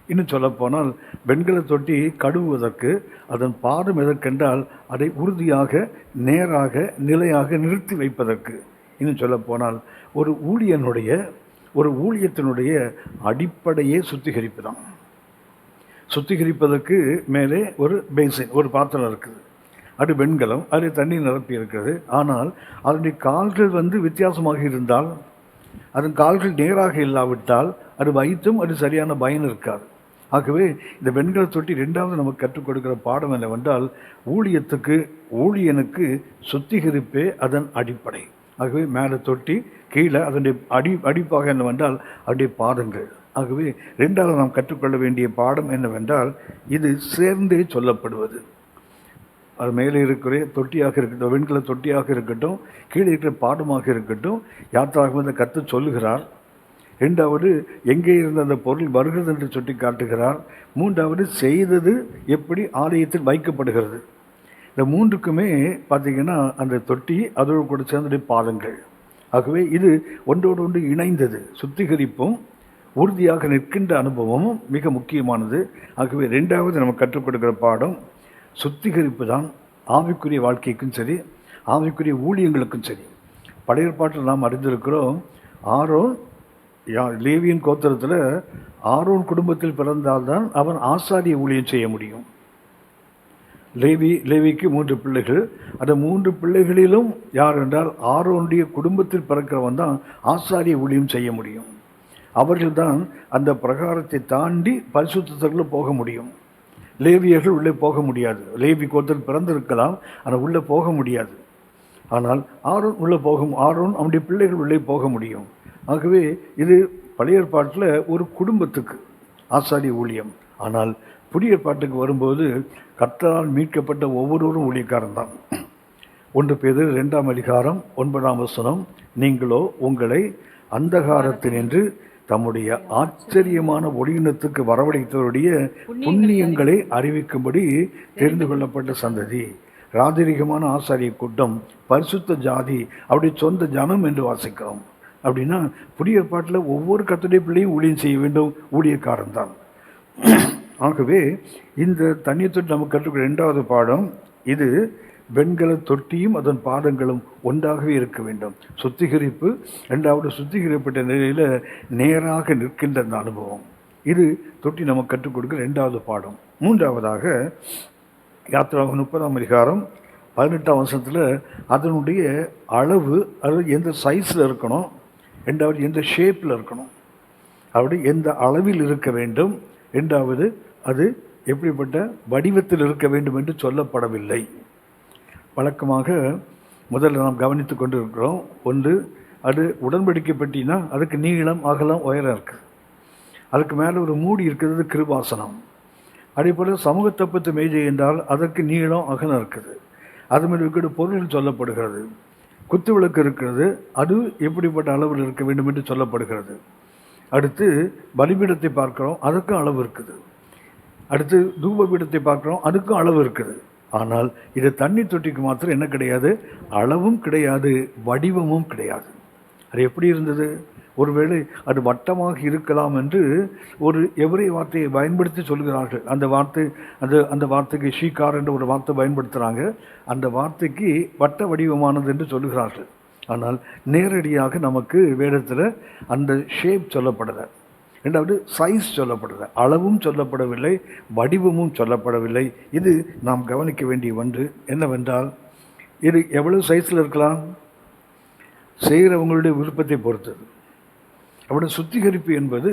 இன்னும் சொல்லப்போனால் வெண்கல தொட்டி கழுவுவதற்கு, அதன் பாதம் எதற்கென்றால் அதை உறுதியாக நேராக நிலையாக நிறுத்தி வைப்பதற்கு. இன்னும் சொல்லப்போனால் ஒரு ஊழியத்தினுடைய அடிப்படையே சுத்திகரிப்பு தான். சுத்திகரிப்பதற்கு மேலே ஒரு பேசின், ஒரு பாத்திரம் இருக்குது, அது வெண்கலம், அது தண்ணி நிரப்பி இருக்கிறது. ஆனால் அதனுடைய கால்கள் வித்தியாசமாக இருந்தால், அதன் கால்கள் நேராக இல்லாவிட்டால் அது வைத்தும் அது சரியான பயன் இருக்காது. ஆகவே இந்த வெண்கல தொட்டி 2வது நமக்கு கற்றுக் கொடுக்கிற பாடம் என்னவென்றால் ஊழியனுக்கு சுத்திகரிப்பே அதன் அடிப்படை. ஆகவே மேலே தொட்டி, கீழே அதனுடைய அடிப்பாக என்னவென்றால் அதனுடைய பாதங்கள். ஆகவே 2வது நாம் கற்றுக்கொள்ள வேண்டிய பாடம் என்னவென்றால் இது சேர்ந்தே சொல்லப்படுவது. அது மேலே இருக்கிற தொட்டியாக இருக்கட்டும், வெண்கல தொட்டியாக இருக்கட்டும், கீழே இருக்கிற பாடமாக இருக்கட்டும், யாத்திராகமத்தில் கர்த்தர் சொல்லுகிறார். 2வது எங்கே இருந்த அந்த பொருள் வருகிறது என்று சுட்டி காட்டுகிறார். 3வது செய்தது எப்படி ஆலயத்தில் வைக்கப்படுகிறது. இந்த மூன்றுக்குமே பார்த்திங்கன்னா அந்த தொட்டி அதோடு கூட சேர்ந்த பாதங்கள். ஆகவே இது ஒன்றோடு ஒன்று இணைந்தது. சுத்திகரிப்பும் உறுதியாக நிற்கின்ற அனுபவமும் மிக முக்கியமானது. ஆகவே ரெண்டாவது நம்ம கற்றுக் கொடுக்குற பாடம் சுத்திகரிப்பு தான் ஆவிக்குரிய வாழ்க்கைக்கும் சரி, ஆவிக்குரிய ஊழியங்களுக்கும் சரி. பழைய ஏற்பாட்டில் நாம் அறிந்திருக்கிறோம், ஆரோன் லேவியின் கோத்திரத்தில் ஆரோன் குடும்பத்தில் பிறந்தால்தான் அவன் ஆசாரிய ஊழியம் செய்ய முடியும். லேவிக்கு 3 பிள்ளைகள். அந்த 3 பிள்ளைகளிலும் யார் என்றால் ஆரோனுடைய குடும்பத்தில் பிறக்கிறவன் தான் ஆசாரிய ஊழியம் செய்ய முடியும். அவர்கள்தான் அந்த பிரகாரத்தை தாண்டி பரிசுத்தத்துக்குள்ளே போக முடியும். லேவியர்கள் உள்ளே போக முடியாது. லேவி கோத்திரத்தில் பிறந்திருக்கலாம், ஆனால் உள்ளே போக முடியாது. ஆனால் ஆரோன் உள்ளே ஆரோன் அவனுடைய பிள்ளைகள் உள்ளே போக முடியும். ஆகவே இது பழைய ஏற்பாட்டில் ஒரு குடும்பத்துக்கு ஆசாரிய ஊழியம். ஆனால் புதிய ஏற்பாட்டுக்கு வரும்போது கர்த்தரால் மீட்கப்பட்ட ஒவ்வொருவரும் ஊழியக்காரன் தான். 1 பேதுரு 2ஆம் அதிகாரம் 9ஆம் வசனம், நீங்களோ உங்களை அந்தகாரத்தினின்று தம்முடைய ஆச்சரியமான ஒளியினத்துக்கு வரவழைத்தவருடைய புண்ணியங்களை அறிவிக்கும்படி தெரிந்து கொள்ளப்பட்ட சந்ததி, ராஜரீகமான ஆசாரிய கூட்டம், பரிசுத்த ஜாதி, அவருடைய சொந்த ஜனம் என்று வாசிக்கிறோம். அப்படின்னா புதிய ஏற்பாட்டில் ஒவ்வொரு கர்த்தருடைய பிள்ளையும் ஊழியம் செய்ய வேண்டும், ஊழியக்காரன் தான். ஆகவே இந்த தண்ணீர் தொட்டி நமக்கு கற்றுக்கிற 2வது பாடம் இது. வெண்கல தொட்டியும் அதன் பாதங்களும் ஒன்றாகவே இருக்க வேண்டும். சுத்திகரிப்பு, 2வது சுத்திகரிக்கப்பட்ட நிலையில் நேராக நிற்கின்ற அந்த அனுபவம், இது தொட்டி நமக்கு கற்றுக் கொடுக்கிற 2வது பாடம். 3வதாக யாத்திராகமம் 30ஆம் அதிகாரம் 18ஆம் வசனத்தில் அதனுடைய அளவு, அது எந்த சைஸில் இருக்கணும், 2வது எந்த ஷேப்பில் இருக்கணும், அப்படி எந்த அளவில் இருக்க வேண்டும், 2வது அது எப்படிப்பட்ட வடிவத்தில் இருக்க வேண்டும் என்று சொல்லப்படவில்லை. வழக்கமாக முதல்ல நாம் கவனித்து கொண்டு இருக்கிறோம். ஒன்று, அது உடன்படிக்கை பெட்டினா அதுக்கு நீளம், அகலம், உயரம் இருக்குது. அதுக்கு மேலே ஒரு மூடி இருக்கிறது, கிருபாசனம். அதே போல் சமூக தப்பத்து மேஜை என்றால் அதற்கு நீளம், அகலம் இருக்குது. அது மாதிரி இருக்கிற பொருள் சொல்லப்படுகிறது. குத்து விளக்கு இருக்கிறது, அது எப்படிப்பட்ட அளவில் இருக்க வேண்டும் என்று சொல்லப்படுகிறது. அடுத்து பலிபீடத்தை பார்க்குறோம், அதுக்கும் அளவு இருக்குது. அடுத்து தூபபீடத்தை பார்க்குறோம், அதுக்கும் அளவு இருக்குது. ஆனால் இது தண்ணி தொட்டிக்கு மாத்திரம் என்ன கிடையாது, அளவும் கிடையாது, வடிவமும் கிடையாது. அது எப்படி இருந்தது? ஒருவேளை அது வட்டமாக இருக்கலாம் என்று ஒரு எபிரேய வார்த்தையை பயன்படுத்தி சொல்கிறார்கள். அந்த வார்த்தைக்கு ஷீகார் என்ற ஒரு வார்த்தை பயன்படுத்துகிறாங்க. அந்த வார்த்தைக்கு வட்ட வடிவமானது என்று சொல்கிறார்கள். ஆனால் நேரடியாக நமக்கு வேதத்தில் அந்த ஷேப் சொல்லப்படலை. 2வது சைஸ் சொல்லப்படலை, அளவும் சொல்லப்படவில்லை, வடிவமும் சொல்லப்படவில்லை. இது நாம் கவனிக்க வேண்டிய ஒன்று. என்னவென்றால் இது எவ்வளவு சைஸில் இருக்கலாம், செய்கிறவங்களுடைய விருப்பத்தை பொறுத்தது. அப்படி சுத்திகரிப்பு என்பது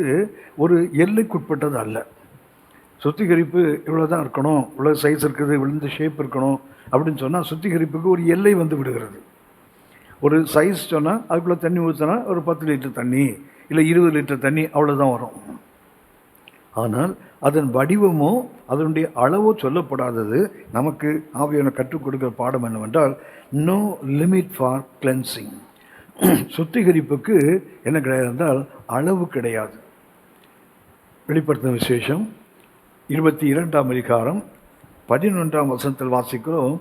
ஒரு எல்லைக்குட்பட்டது அல்ல. சுத்திகரிப்பு இவ்வளோ தான் இருக்கணும், இவ்வளோ சைஸ் இருக்குது, இவ்வளோ ஷேப் இருக்கணும் அப்படின்னு சொன்னால் சுத்திகரிப்புக்கு ஒரு எல்லை வந்து விடுகிறது. ஒரு சைஸ் சொன்னால் அதுக்குள்ளே தண்ணி ஊற்றினா ஒரு 10 லிட்டர் தண்ணி, இல்லை 20 லிட்டர் தண்ணி, அவ்வளோதான் வரும். ஆனால் அதன் வடிவமோ அதனுடைய அளவோ சொல்லப்படாதது. நமக்கு ஆவியான கற்றுக் கொடுக்கிற பாடம் என்னவென்றால், நோ லிமிட் ஃபார் கிளென்சிங். சுத்திகரிப்புக்கு என்ன கிடையாது என்றால் அளவு கிடையாது. வெளிப்படுத்தின விசேஷம் 22ஆம் அதிகாரம் 11ஆம் வசனத்தில் வாசிக்கிறோம்,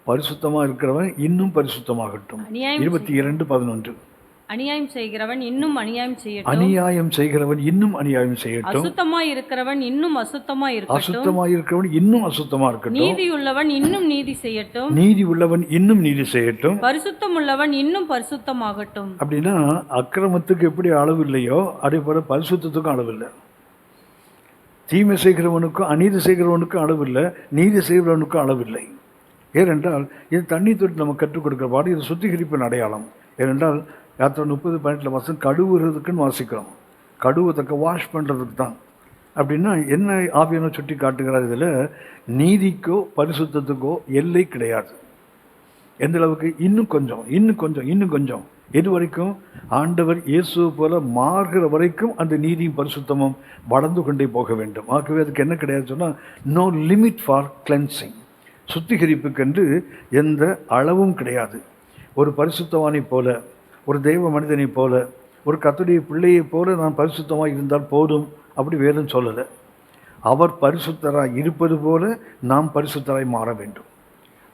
பரிசுத்தமாக இருக்கிறவன் இன்னும் பரிசுத்தமாகட்டும். 22:11. அநியாயம் செய்கிறவன் இன்னும் அநியாயம் செய்யட்டும். அநியாயம் செய்கிறவன் இன்னும் அநியாயம் செய்யட்டும். அசுத்தமாய் இருக்கிறவன் இன்னும் அசுத்தமாய் இருக்கட்டும். அசுத்தமாய் இருக்கிறவன் இன்னும் அசுத்தமா இருக்கட்டும். நீதி உள்ளவன் இன்னும் நீதி செய்யட்டும். நீதி உள்ளவன் இன்னும் நீதி செய்யட்டும். பரிசுத்தம் உள்ளவன் இன்னும் பரிசுத்தமாகட்டும். அப்படின்னா அக்கிரமத்துக்கு எப்படி அளவு இல்லையோ அதே போல பரிசுத்தத்துக்கும் அளவு இல்லை. தீமை செய்கிறவனுக்கும் அநீதி செய்கிறவனுக்கும் அளவில்லை, நீதி செய்கிறவனுக்கும் அளவில்லை. ஏனென்றால் இது தண்ணி தொட்டி நம்ம கற்றுக் கொடுக்குற பாடு, இது சுத்திகரிப்பின் அடையாளம். ஏனென்றால் யாத்திரை 30:18 வசனம் கழுவுறதுக்குன்னு வாசிக்கிறோம். கழுவுறதுக்கு வாஷ் பண்ணுறதுக்கு தான். அப்படின்னா என்ன ஆவியான சுட்டி காட்டுகிறார்? இதில் நீதிக்கோ பரிசுத்தத்துக்கோ எல்லை கிடையாது. எந்த அளவுக்கு? இன்னும் கொஞ்சம், இன்னும் கொஞ்சம், இன்னும் கொஞ்சம். எது வரைக்கும்? ஆண்டவர் இயேசு போல மாறுகிற வரைக்கும் அந்த நீதியும் பரிசுத்தமும் வளர்ந்து கொண்டே போக வேண்டும். ஆகவே அதுக்கு என்ன கிடையாது சொன்னால், நோ லிமிட் ஃபார் கிளென்சிங். சுத்திகரிப்புக்கென்று எந்த அளவும் கிடையாது. ஒரு பரிசுத்தவானை போல, ஒரு தெய்வ மனிதனை போல, ஒரு கர்த்தருடைய பிள்ளையை போல நான் பரிசுத்தமாக இருந்தால் போதும் அப்படி வேதம் சொல்லலை. அவர் பரிசுத்தராய் இருப்பது போல நாம் பரிசுத்தராய் மாற வேண்டும்.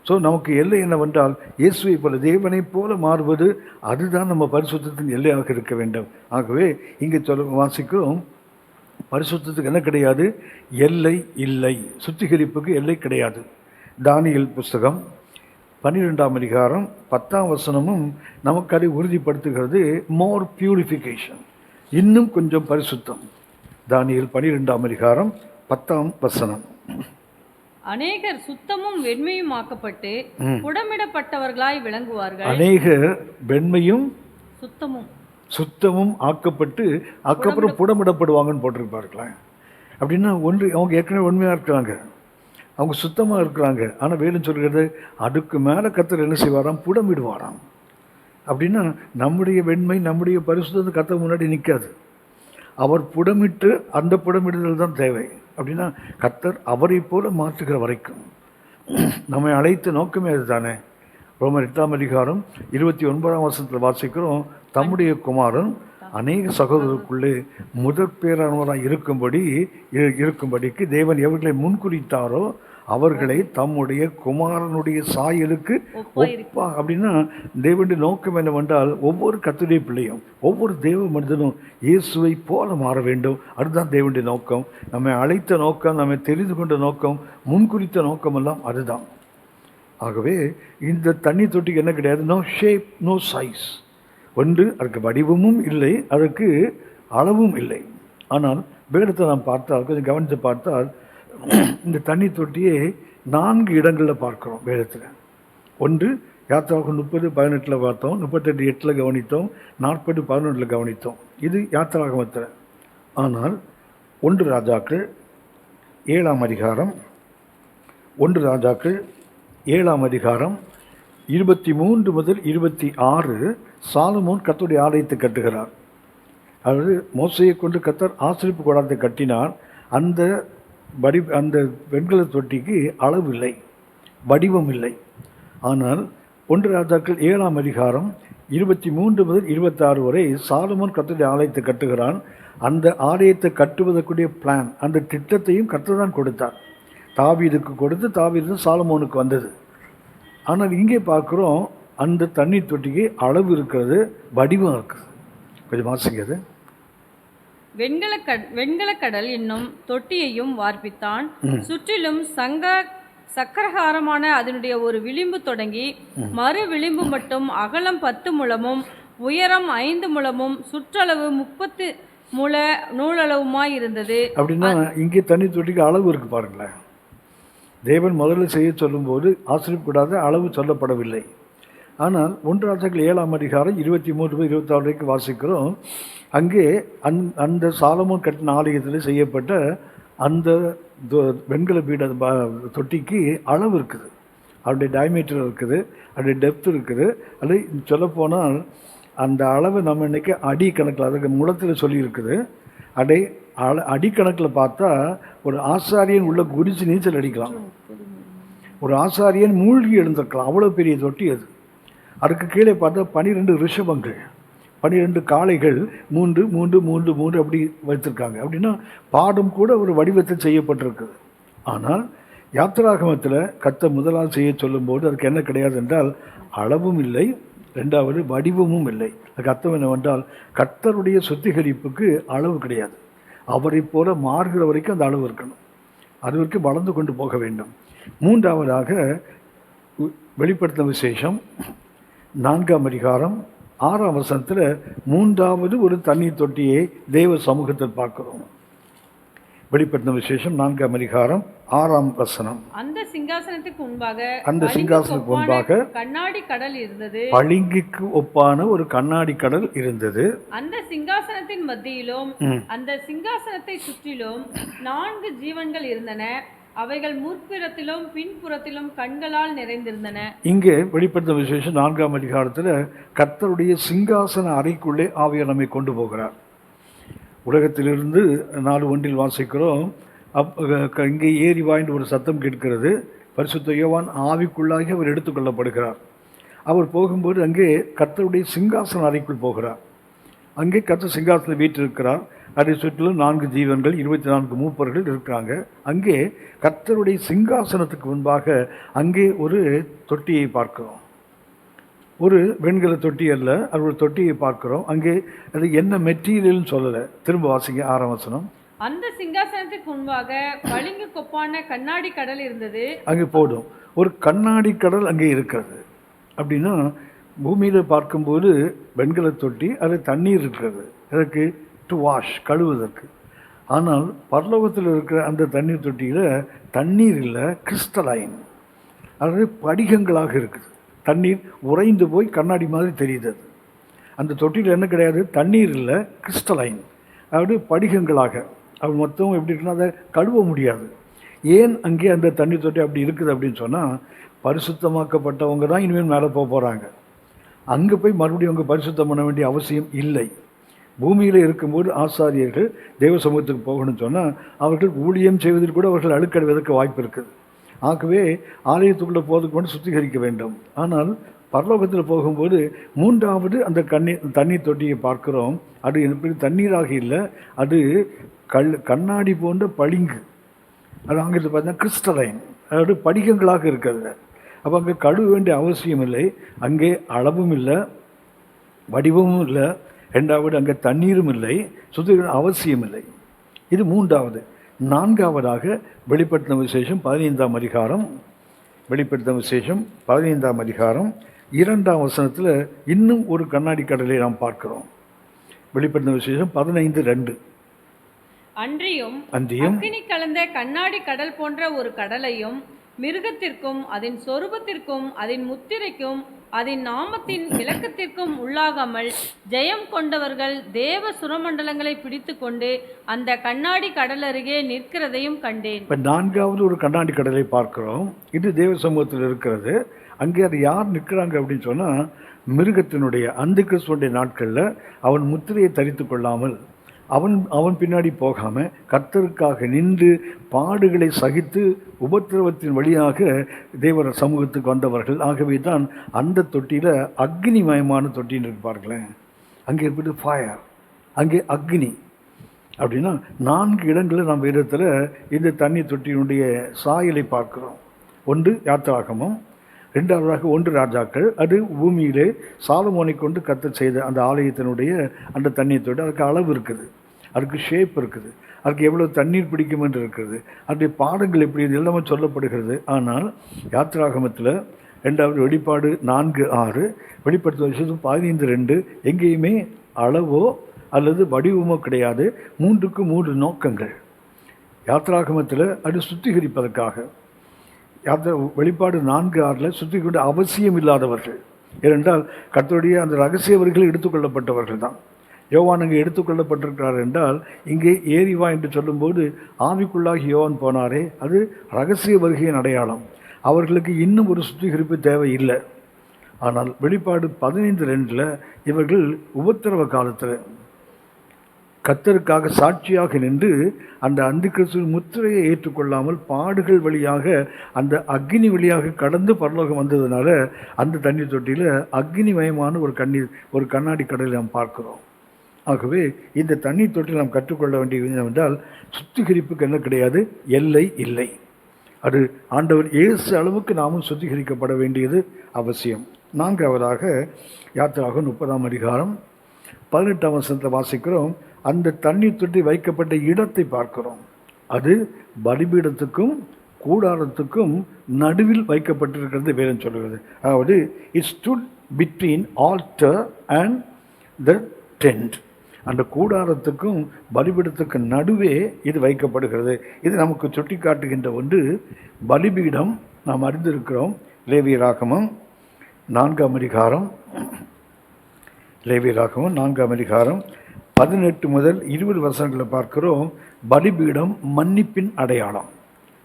ஸோ நமக்கு எல்லை என்னவென்றால் இயேசுவை போல தேவனைப் போல மாறுவது, அதுதான் நம்ம பரிசுத்தத்தின் எல்லையாக இருக்க வேண்டும். ஆகவே இங்கே வாசிக்கிறோம், பரிசுத்தத்துக்கு என்ன கிடையாது? எல்லை இல்லை. சுத்திகரிப்புக்கு எல்லை கிடையாது. தானியேல் புஸ்தகம் 12ஆம் அதிகாரம் 10ஆம் வசனமும் நமக்கு அதை உறுதிப்படுத்துகிறது. மோர் பியூரிஃபிகேஷன், இன்னும் கொஞ்சம் பரிசுத்தம். தானியேல் 12ஆம் அதிகாரம் 10ஆம் வசனம். அநேகர் சுத்தமும் வெண்மையும் ஆக்கப்பட்டு புடமிடப்பட்டவர்களாய் விளங்குவார்கள். அநேகர் வெண்மையும் சுத்தமும் ஆக்கப்பட்டு அதுக்கப்புறம் புடமிடப்படுவாங்கன்னு போட்டிருப்பார்களா? அப்படின்னா ஒன்று, அவங்க ஏற்கனவே உண்மையாக இருக்கிறாங்க, அவங்க சுத்தமாக இருக்கிறாங்க. ஆனால் வேலும் சொல்கிறது, அதுக்கு மேலே கர்த்தர் என்ன செய்வாராம்? புடமிடுவாராம். அப்படின்னா நம்முடைய வெண்மை, நம்முடைய பரிசுத்தத்தை கர்த்தர் முன்னாடி நிற்காது. அவர் புடமிட்டு, அந்த புடமிடுதல் தான் தேவை. அப்படின்னா கர்த்தர் அவரை போல மாற்றுகிற வரைக்கும் நம்மை அழைத்த நோக்கமே அது தானே. ரோமர் 8ஆம் அதிகாரம் 29ஆம் வசனத்தில் வாசிக்கிறோம், தம்முடைய குமாரன் அநேக சகோதரருக்குள்ளே முதற் பேரானவராக இருக்கும்படிக்கு தேவன் எவர்களை முன்குறித்தாரோ அவர்களை தம்முடைய குமாரனுடைய சாயலுக்கு ஒப்பா. அப்படின்னா தேவனுடைய நோக்கம் என்னவென்றால், ஒவ்வொரு கர்த்தருடைய பிள்ளையும், ஒவ்வொரு தேவ மனிதனும் இயேசுவை போல மாற வேண்டும். அதுதான் தேவனுடைய நோக்கம். நம்மை அழைத்த நோக்கம், நம்மை தெரிந்து கொண்ட நோக்கம், முன்குறித்த நோக்கமெல்லாம் அதுதான். ஆகவே இந்த தண்ணி தொட்டிக்கு என்ன கிடையாது? No shape, no size. ஒன்று, அதுக்கு வடிவமும் இல்லை, அதற்கு அளவும் இல்லை. ஆனால் வேடத்தை நாம் பார்த்தால், கொஞ்சம் கவனித்து பார்த்தால், இந்த தண்ணி தொட்டியை 4 இடங்களில் பார்க்குறோம் வேதத்தில். ஒன்று, யாத்திராகமம் 30:18 பார்த்தோம், 38:8 கவனித்தோம், 40:11 கவனித்தோம். இது யாத்திராகமத்தில். ஆனால் 1 ராஜாக்கள் 7ஆம் அதிகாரம் 1 ராஜாக்கள் 7ஆம் அதிகாரம் 23 முதல் 26 சாலமோன் கர்த்தருடைய ஆலயத்தை கட்டுகிறார். அதாவது மோசையை கொண்டு கர்த்தர் ஆசரிப்பு கூடாரத்தை கட்டினார். அந்த வெண்கல தொட்டிக்கு அளவு இல்லை, வடிவம் இல்லை. ஆனால் 1 ராஜாக்கள் 7ஆம் அதிகாரம் 23 முதல் 26 வரை சாலமோன் கர்த்தருடைய ஆலயத்தை கட்டுகிறான். அந்த ஆலயத்தை கட்டுவதற்குரிய பிளான், அந்த திட்டத்தையும் கர்த்தர் தான் கொடுத்தார். தாவீதுக்கு கொடுத்து, தாவீது சாலமோனுக்கு வந்தது. ஆனால் இங்கே பார்க்குறோம், அந்த தண்ணி தொட்டிக்கு அளவு இருக்கிறது, வடிவம் இருக்குது. கொஞ்சம் வாசிக்கிறது. வெண்கலக்கடல் என்னும் தொட்டியையும் வார்ப்பித்தான். சுற்றிலும் சக்கரகாரமான அதனுடைய ஒரு விளிம்பு தொடங்கி மறு விளிம்பு மட்டும் அகலம் 10 முழமும் உயரம் 5 முழமும் சுற்றளவு 30 முழ நூலளவுமாய் இருந்தது. அப்படின்னா இங்கே தண்ணி தொட்டிக்கு அளவு இருக்கு பாருங்களேன். தேவன் முதல்ல செய்ய சொல்லும்போது ஆசிரியக்கூடாத அளவு சொல்லப்படவில்லை. ஆனால் 1 ராஜாக்கள் 7ஆம் அதிகாரம் 23-26 வரைக்கும் வாசிக்கிறோம். அங்கே அந்த சாலமோன் கட்டின ஆலயத்தில் செய்யப்பட்ட அந்த வெண்கல பீட தொட்டிக்கு அளவு இருக்குது, அதோடைய டயமீட்டர் இருக்குது, அதோடைய டெப்த் இருக்குது. அது சொல்லப்போனால் அந்த அளவு நம்ம இன்றைக்கி அடி கணக்கில், அதுக்கு முளத்தில் சொல்லியிருக்குது. அடிக்கணக்கில் பார்த்தா ஒரு ஆசாரியன் உள்ள குதிச்சு நீச்சல் அடிக்கலாம், ஒரு ஆசாரியன் மூழ்கி எழுந்திருக்கலாம், அவ்வளோ பெரிய தொட்டி அது. அதுக்கு கீழே பார்த்தா 12 ரிஷபங்கள், 12 காளைகள், 3 3 3 3 அப்படி வைத்திருக்காங்க. அப்படின்னா பாடம் கூட ஒரு வடிவத்தில் செய்யப்பட்டிருக்குது. ஆனால் யாத்திராகமத்தில் கர்த்தர் முதலாவது செய்ய சொல்லும்போது அதுக்கு என்ன கிடையாது என்றால், அளவும் இல்லை, 2வது வடிவமும் இல்லை. அதுக்கு அர்த்தம் என்னவென்றால், கர்த்தருடைய சுத்திகரிப்புக்கு அளவு கிடையாது. அவரை போல மாறுகிற வரைக்கும் அந்த அளவு இருக்கணும், அது வரைக்கும் வளர்ந்து கொண்டு போக வேண்டும். 3வதாக வெளிப்படுத்தின விசேஷம் 4ஆம் அதிகாரம் 6ஆம் வசனத்தில் 3வது ஒரு தண்ணீர் தொட்டியை தேவ சமூகத்தில் பார்க்கிறோம். வெளிப்படுத்தின விசேஷம் 4ஆம் அதிகாரம் 6ஆம் வசனம். அந்த சிங்காசனத்துக்கு முன்பாக கண்ணாடி கடல் இருந்தது, பளிங்குக்கு ஒப்பான ஒரு கண்ணாடி கடல் இருந்தது. அந்த சிங்காசனத்தின் மத்தியிலும் அந்த சிங்காசனத்தை சுற்றிலும் 4 ஜீவன்கள் இருந்தன. அவைகள் முற்புறத்திலும் பின்புறத்திலும் கண்களால் நிறைந்திருந்தன. இங்கே வெளிப்படுத்தின விசேஷம் 4ஆம் அதிகாரத்தில் கர்த்தருடைய சிங்காசன அறைக்குள்ளே ஆவியார் நம்மை கொண்டு போகிறார். உலகத்திலிருந்து 4:1 வாசிக்கிறோம். இங்கே ஏறி வாய்ந்து ஒரு சத்தம் கேட்கிறது. பரிசுத்த யோவான் ஆவிக்குள்ளாகி அவர் எடுத்துக்கொள்ளப்படுகிறார். அவர் போகும்போது அங்கே கர்த்தருடைய சிங்காசன அறைக்குள் போகிறார். அங்கே கர்த்தர் சிங்காசனத்தில் வீற்றிருக்கிறார். அதை சுற்றிலும் 4 ஜீவன்கள், 24 மூப்பர்கள் இருக்கிறாங்க. அங்கே கர்த்தருடைய சிங்காசனத்துக்கு முன்பாக அங்கே ஒரு தொட்டியை பார்க்கிறோம். ஒரு வெண்கல தொட்டி அல்ல, அது ஒரு தொட்டியை பார்க்கிறோம். அங்கே அது என்ன மெட்டீரியல்னு சொல்லலை. திரும்ப வாசிங்க 6ஆம் வசனம். அந்த சிங்காசனத்துக்கு முன்பாக பளிங்கு கொப்பான கண்ணாடி கடல் இருந்தது. அங்கே போடும் ஒரு கண்ணாடி கடல் அங்கே இருக்கிறது. அப்படின்னா பூமியில் பார்க்கும்போது வெண்கல தொட்டி, அது தண்ணீர் இருக்கிறது, அதற்கு டு வாஷ், கழுவுவதற்கு. ஆனால் பரலோகத்தில் இருக்கிற அந்த தண்ணீர் தொட்டியில் தண்ணீர் இல்லை, கிறிஸ்டலைன், அதாவது படிகங்களாக இருக்குது. தண்ணீர் உறைந்து போய் கண்ணாடி மாதிரி தெரியுது. அது அந்த தொட்டியில் என்ன கிடையாது, தண்ணீர் இல்லை, கிறிஸ்டலைன், அதாவது படிகங்களாக. அது மொத்தம் எப்படி இருக்குன்னா அதை கழுவ முடியாது. ஏன் அங்கே அந்த தண்ணீர் தொட்டி அப்படி இருக்குது அப்படின்னு சொன்னால், பரிசுத்தமாக்கப்பட்டவங்க தான் இனிமேல் மேலே போகிறாங்க. அங்கே போய் மறுபடியும் அவங்க பரிசுத்தம் பண்ண வேண்டிய அவசியம் இல்லை. பூமியில் இருக்கும்போது ஆசாரியர்கள் தேவ சமூகத்துக்கு போகணும்னு சொன்னால் அவர்கள் ஊழியம் செய்வதில் கூட அவர்கள் அழுக்கடைவதற்கு வாய்ப்பு இருக்குது. ஆகவே ஆலயத்துக்குள்ளே போகிறதுக்கு மட்டும் சுத்திகரிக்க வேண்டும். ஆனால் பரலோகத்தில் போகும்போது 3வது அந்த தண்ணீர் தொட்டியை பார்க்குறோம். அது எப்படி தண்ணீராக இல்லை, அது கண்ணாடி போன்ற பளிங்கு, அது ஆங்கிலத்தில் பார்த்தீங்கன்னா கிறிஸ்டலைன், அதாவது படிகங்களாக இருக்கிறது. அப்போ அங்கே கழுவ வேண்டிய அவசியம் இல்லை. அங்கே அளவும் இல்லை, வடிவமும் இல்லை. 2வது அங்கே தண்ணீரும் இல்லை, சுத்திகரிக்க அவசியம் இல்லை. இது 3வது. 4வதாக வெளிப்படுத்தின விசேஷம் 15ஆம் அதிகாரம். வெளிப்படுத்தின விசேஷம் 15ஆம் அதிகாரம் 2ஆம் வசனத்தில் இன்னும் ஒரு கண்ணாடி கடலை நாம் பார்க்கிறோம். வெளிப்படுத்தின விசேஷம் 15:2. அன்றியும் அக்கினி கலந்த கண்ணாடி கடல் போன்ற ஒரு கடலையும் மிருகத்திற்கும் அதன் சொரூபத்திற்கும் அதன் முத்திரைக்கும் அதன் நாமத்தின் விளக்கத்திற்கும் உள்ளாகாமல் ஜெயம் கொண்டவர்கள் தேவ சுரமண்டலங்களை பிடித்து கொண்டு அந்த கண்ணாடி கடல் அருகே நிற்கிறதையும் கண்டேன். இப்போ 4வது ஒரு கண்ணாடி கடலை பார்க்கிறோம். இது தேவ சமூகத்தில் இருக்கிறது. அங்கே அது யார் நிற்கிறாங்க அப்படின்னு சொன்னால், மிருகத்தினுடைய அந்த கிறிஸ்துவனுடைய நாட்களில் அவன் முத்திரையை தரித்து கொள்ளாமல் அவன் பின்னாடி போகாமல் கர்த்தருக்காக நின்று பாடுகளை சகித்து உபத்திரவத்தின் வழியாக தேவர சமூகத்துக்கு வந்தவர்கள். ஆகவே தான் அந்த தொட்டியில் அக்னிமயமான தொட்டின்னு இருக்கு பாருங்களேன். அங்கே இருப்பது ஃபயர், அங்கே அக்னி. அப்படின்னா 4 இடங்களில் நாம் வேதத்தில் இந்த தண்ணி தொட்டியினுடைய சாயலை பார்க்குறோம். 1 யாத்திராகமம், 2வதாக 1 ராஜாக்கள். அது பூமியிலே சாலமோனை கொண்டு கர்த்தர் செய்த அந்த ஆலயத்தினுடைய அந்த தண்ணீர் தொட்டி. அதுக்கு அளவு இருக்குது, அதுக்கு ஷேப் இருக்குது, அதுக்கு எவ்வளோ தண்ணீர் பிடிக்கும் என்று இருக்கிறது, அதனுடைய பாடங்கள் எப்படி, இது எல்லாமே சொல்லப்படுகிறது. ஆனால் யாத்திராகமத்தில் 2வது வெளிப்பாடு 4:6, வெளிப்படுத்தும் விஷயம் 15:2 எங்கேயுமே அளவோ அல்லது வடிவமோ கிடையாது. 3க்கு 3 நோக்கங்கள். யாத்திராகமத்தில் அது சுத்திகரிப்பதற்காக. வெளிப்பாடு 4:6 சுத்திகரிக்க அவசியம் இல்லாதவர்கள். ஏனென்றால் கர்த்தருடைய அந்த ரகசிய வருகையில் எடுத்துக்கொள்ளப்பட்டவர்கள் தான். யோவான் அங்கே எடுத்துக்கொள்ளப்பட்டிருக்கிறார் என்றால், இங்கே ஏறிவா என்று சொல்லும்போது ஆவிக்குள்ளாகி யோவான் போனாரே, அது ரகசிய வருகையின் அடையாளம். அவர்களுக்கு இன்னும் ஒரு சுத்திகரிப்பு தேவை இல்லை. ஆனால் வெளிப்பாடு 15:2 இவர்கள் உபத்திரவ காலத்தில் கர்த்தருக்காக சாட்சியாக நின்று அந்த அந்தி கிறிஸ்துவின் முத்திரையை ஏற்றுக்கொள்ளாமல் பாடுகள் வழியாக அந்த அக்னி வழியாக கடந்து பரலோகம் வந்ததுனால அந்த தண்ணீர் தொட்டியில் அக்னிமயமான ஒரு கண்ணாடி கடலை நாம் பார்க்கிறோம். ஆகவே இந்த தண்ணீர் தொட்டில் நாம் கற்றுக்கொள்ள வேண்டியது என்னவென்றால், சுத்திகரிப்புக்கு என்ன கிடையாது, எல்லை இல்லை. அது ஆண்டவர் இயேசு அளவுக்கு நாமும் சுத்திகரிக்கப்பட வேண்டியது அவசியம். 4வதாக யாத்திராகமம் 30ஆம் அதிகாரம் 18ஆம் வசனத்தை வாசிக்கிறோம். அந்த தண்ணீர் தொட்டி வைக்கப்பட்ட இடத்தை பார்க்கிறோம். அது பலிபீடத்துக்கும் கூடாரத்துக்கும் நடுவில் வைக்கப்பட்டிருக்கிறது வேதம் சொல்கிறது. அதாவது it stood between altar and the tent. அந்த கூடாரத்துக்கும் பலிபீடத்துக்கு நடுவே இது வைக்கப்படுகிறது. இது நமக்கு சுட்டி காட்டுகின்ற ஒன்று. பலிபீடம் நாம் அறிந்திருக்கிறோம். லேவியராகமம் 4ஆம் அதிகாரம், லேவியராகமம் 4ஆம் அதிகாரம் 18 முதல் 20 வசனங்களை பார்க்கிறோம். பலிபீடம் மன்னிப்பின் அடையாளம்.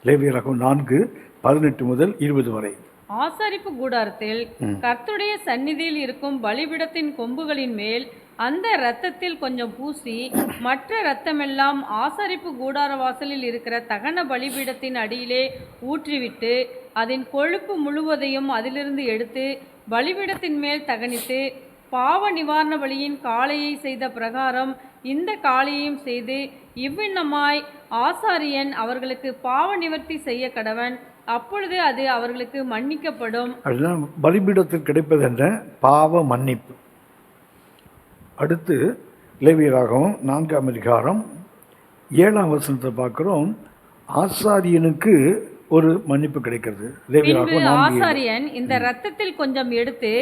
லேவியராகமம் 4:18 முதல் 20 வரை. ஆசரிப்பு கூடாரத்தில் கர்த்தருடைய சந்நிதியில் இருக்கும் பலிபீடத்தின் கொம்புகளின் மேல் அந்த இரத்தத்தில் கொஞ்சம் பூசி மற்ற இரத்தமெல்லாம் ஆசரிப்பு கூடார வாசலில் இருக்கிற தகன பலிபீடத்தின் அடியிலே ஊற்றிவிட்டு அதன் கொழுப்பு முழுவதையும் அதிலிருந்து எடுத்து பலிபீடத்தின் மேல் தகனித்து பாவ நிவாரண பலியின் காளையை செய்த பிரகாரம் இந்த காளையையும் செய்து இவ்விண்ணமாய் ஆசாரியன் அவர்களுக்கு பாவ நிவர்த்தி செய்ய கடவன். அப்பொழுது அது அவர்களுக்கு மன்னிக்கப்படும். அதுதான் பலிபீடத்தில் கிடைப்பது என்ற பாவ மன்னிப்பு. அடுத்து லேவியராகவும் 4ஆம் அதிகாரம் 7ஆம் வசனத்தை பார்க்கிறோம். ஆசாரியனுக்கு ஒரு மன்னிப்பு கிடைக்கிறது. பின்பு ஆசாரியன் இந்த இரத்தத்தில் கொஞ்சம் எடுத்து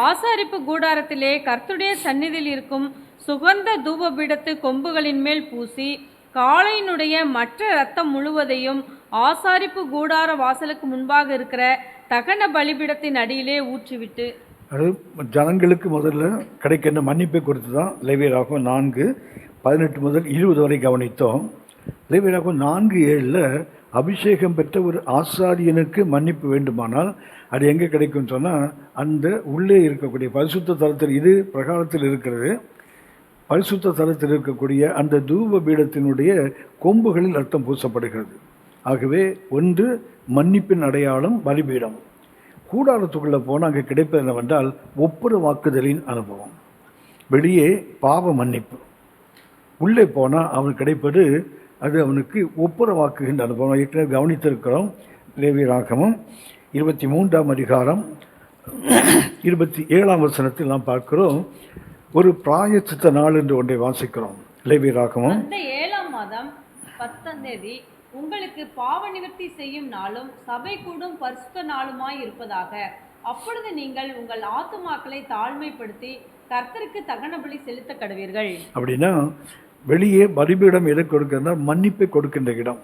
ஆசாரிப்பு கூடாரத்திலே கர்த்தருடைய சந்நிதியில் இருக்கும் சுகந்த தூபபீடத்து கொம்புகளின் மேல் பூசி காளையினுடைய மற்ற இரத்தம் முழுவதையும் ஆசாரிப்பு கூடார வாசலுக்கு முன்பாக இருக்கிற தகன பலிபீடத்தின் அடியிலே ஊற்றிவிட்டு, அது ஜனங்களுக்கு முதல்ல கிடைக்கின்ற மன்னிப்பை குறித்து தான் லேவியராகவும் 4:18 முதல் 20 வரை கவனித்தோம். லேவியராகவும் 4:7 அபிஷேகம் பெற்ற ஒரு ஆசாரியனுக்கு மன்னிப்பு வேண்டுமானால் அது எங்கே கிடைக்கும்னு சொன்னால், அந்த உள்ளே இருக்கக்கூடிய பரிசுத்த தலத்தில், இது பிரகாரத்தில் இருக்கிறது, பரிசுத்த தலத்தில் இருக்கக்கூடிய அந்த தூப பீடத்தினுடைய கொம்புகளில் ரத்தம் பூசப்படுகிறது. ஆகவே ஒன்று மன்னிப்பின் அடையாளம் பலிபீடம். கூடாரத்துக்குள்ளே போனால் அங்கே கிடைப்பது என்னவென்றால் ஒப்புரவாக்குதலின் அனுபவம். வெளியே பாவ மன்னிப்பு, உள்ளே போனால் அவனுக்கு கிடைப்பது அது அவனுக்கு ஒப்புரவாக்குகின்ற அனுபவம். ஏற்கனவே கவனித்திருக்கிறோம். லேவியராகமம் 23ஆம் அதிகாரம் 27ஆம் வசனத்தில் நாம் பார்க்கிறோம், ஒரு பிராயச்சித்த நாள் என்று ஒன்றை வாசிக்கிறோம். லேவியராகமம் அந்த 7ஆம் மாதம் 10ஆம் தேதி உங்களுக்கு பாவ நிவர்த்தி செய்யும் நாளும் சபை கூடும் பரிசுத்த நாளுமாய் இருப்பதாக. அப்பொழுது நீங்கள் உங்கள் ஆத்துமாக்களை தாழ்மைப்படுத்தி கர்த்தருக்கு தகன பலி செலுத்த கடவீர்கள். அப்படின்னா வெளியே பலிபீடம் எதை கொடுக்கிறதுனா மன்னிப்பை கொடுக்கின்ற இடம்.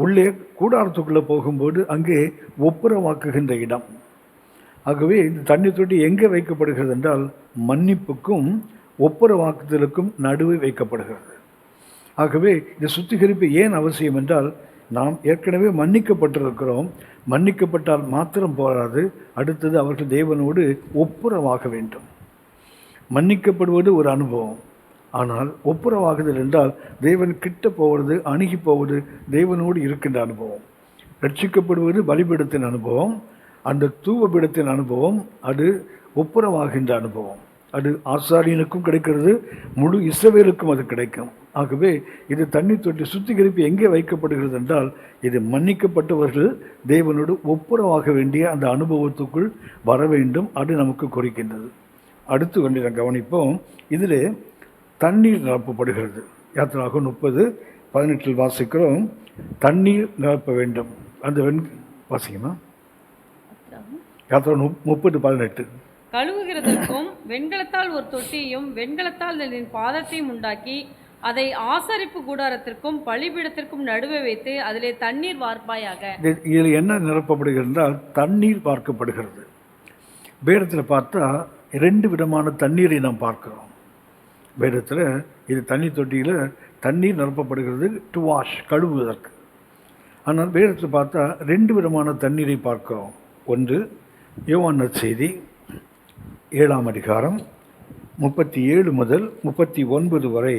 உள்ளே கூடாரத்துக்குள்ளே போகும்போது அங்கே ஒப்புரவாக்குகின்ற இடம். ஆகவே இந்த தண்ணீர் தொட்டி எங்கே வைக்கப்படுகிறது என்றால் மன்னிப்புக்கும் ஒப்புரவாக்குதலுக்கும் நடுவே வைக்கப்படுகிறது. ஆகவே இந்த சுத்திகரிப்பு ஏன் அவசியம் என்றால், நாம் ஏற்கனவே மன்னிக்கப்பட்டிருக்கிறோம். மன்னிக்கப்பட்டால் மாத்திரம் போராது, அடுத்தது அவர்கள் தேவனோடு ஒப்புரவாக வேண்டும். மன்னிக்கப்படுவது ஒரு அனுபவம், ஆனால் ஒப்புரவாகுதல் என்றால் தேவன் கிட்ட போவது, அணுகி போவது, தேவனோடு இருக்கின்ற அனுபவம். ரட்சிக்கப்படுவது பலிபீடத்தின் அனுபவம், அந்த தூபபீடத்தின் அனுபவம், அது ஒப்புரவாகின்ற அனுபவம். அது ஆசாரியனுக்கும் கிடைக்கிறது, முழு இஸ்ரவேலுக்கும் அது கிடைக்கும். ஆகவே இது தண்ணீர் தொட்டி சுத்திகரிப்பு எங்கே வைக்கப்படுகிறது என்றால், இது மன்னிக்கப்பட்டவர்கள் தேவனோடு ஒப்புரவாக வேண்டிய அந்த அனுபவத்துக்குள் வர வேண்டும். அது நமக்கு குறிக்கின்றது. அடுத்து கொண்டு நாம் கவனிப்போம். இதில் தண்ணீர் நிரப்பப்படுகிறது. யாத்திராகமம் 30:18 வாசிக்கிறோம், தண்ணீர் நிரப்ப வேண்டும். அந்த வாசிக்கமா? யாத்திராகமம் 30:18. கழுவுகிறதற்கும் வெண்கலத்தால் ஒரு தொட்டியையும் வெண்கலத்தால் அதன் பாதத்தையும் உண்டாக்கி அதை ஆசரிப்பு கூடாரத்திற்கும் பலிபீடத்திற்கும் நடுவே வைத்து அதிலே தண்ணீர் வார்ப்பாயாக. இதில் என்ன நிரப்பப்படுகிறது என்றால் தண்ணீர் பார்க்கப்படுகிறது. வேதத்தில் பார்த்தா 2 விதமான தண்ணீரை நாம் பார்க்கிறோம். வேதத்தில் இது தண்ணீர் தொட்டியில் தண்ணீர் நிரப்பப்படுகிறது டு வாஷ், கழுவுவதற்கு. ஆனால் வேதத்தில் பார்த்தா 2 விதமான தண்ணீரை பார்க்கிறோம். ஒன்று யோவான் நற்செய்தி 7ஆம் அதிகாரம் 37 முதல் 39 வரை.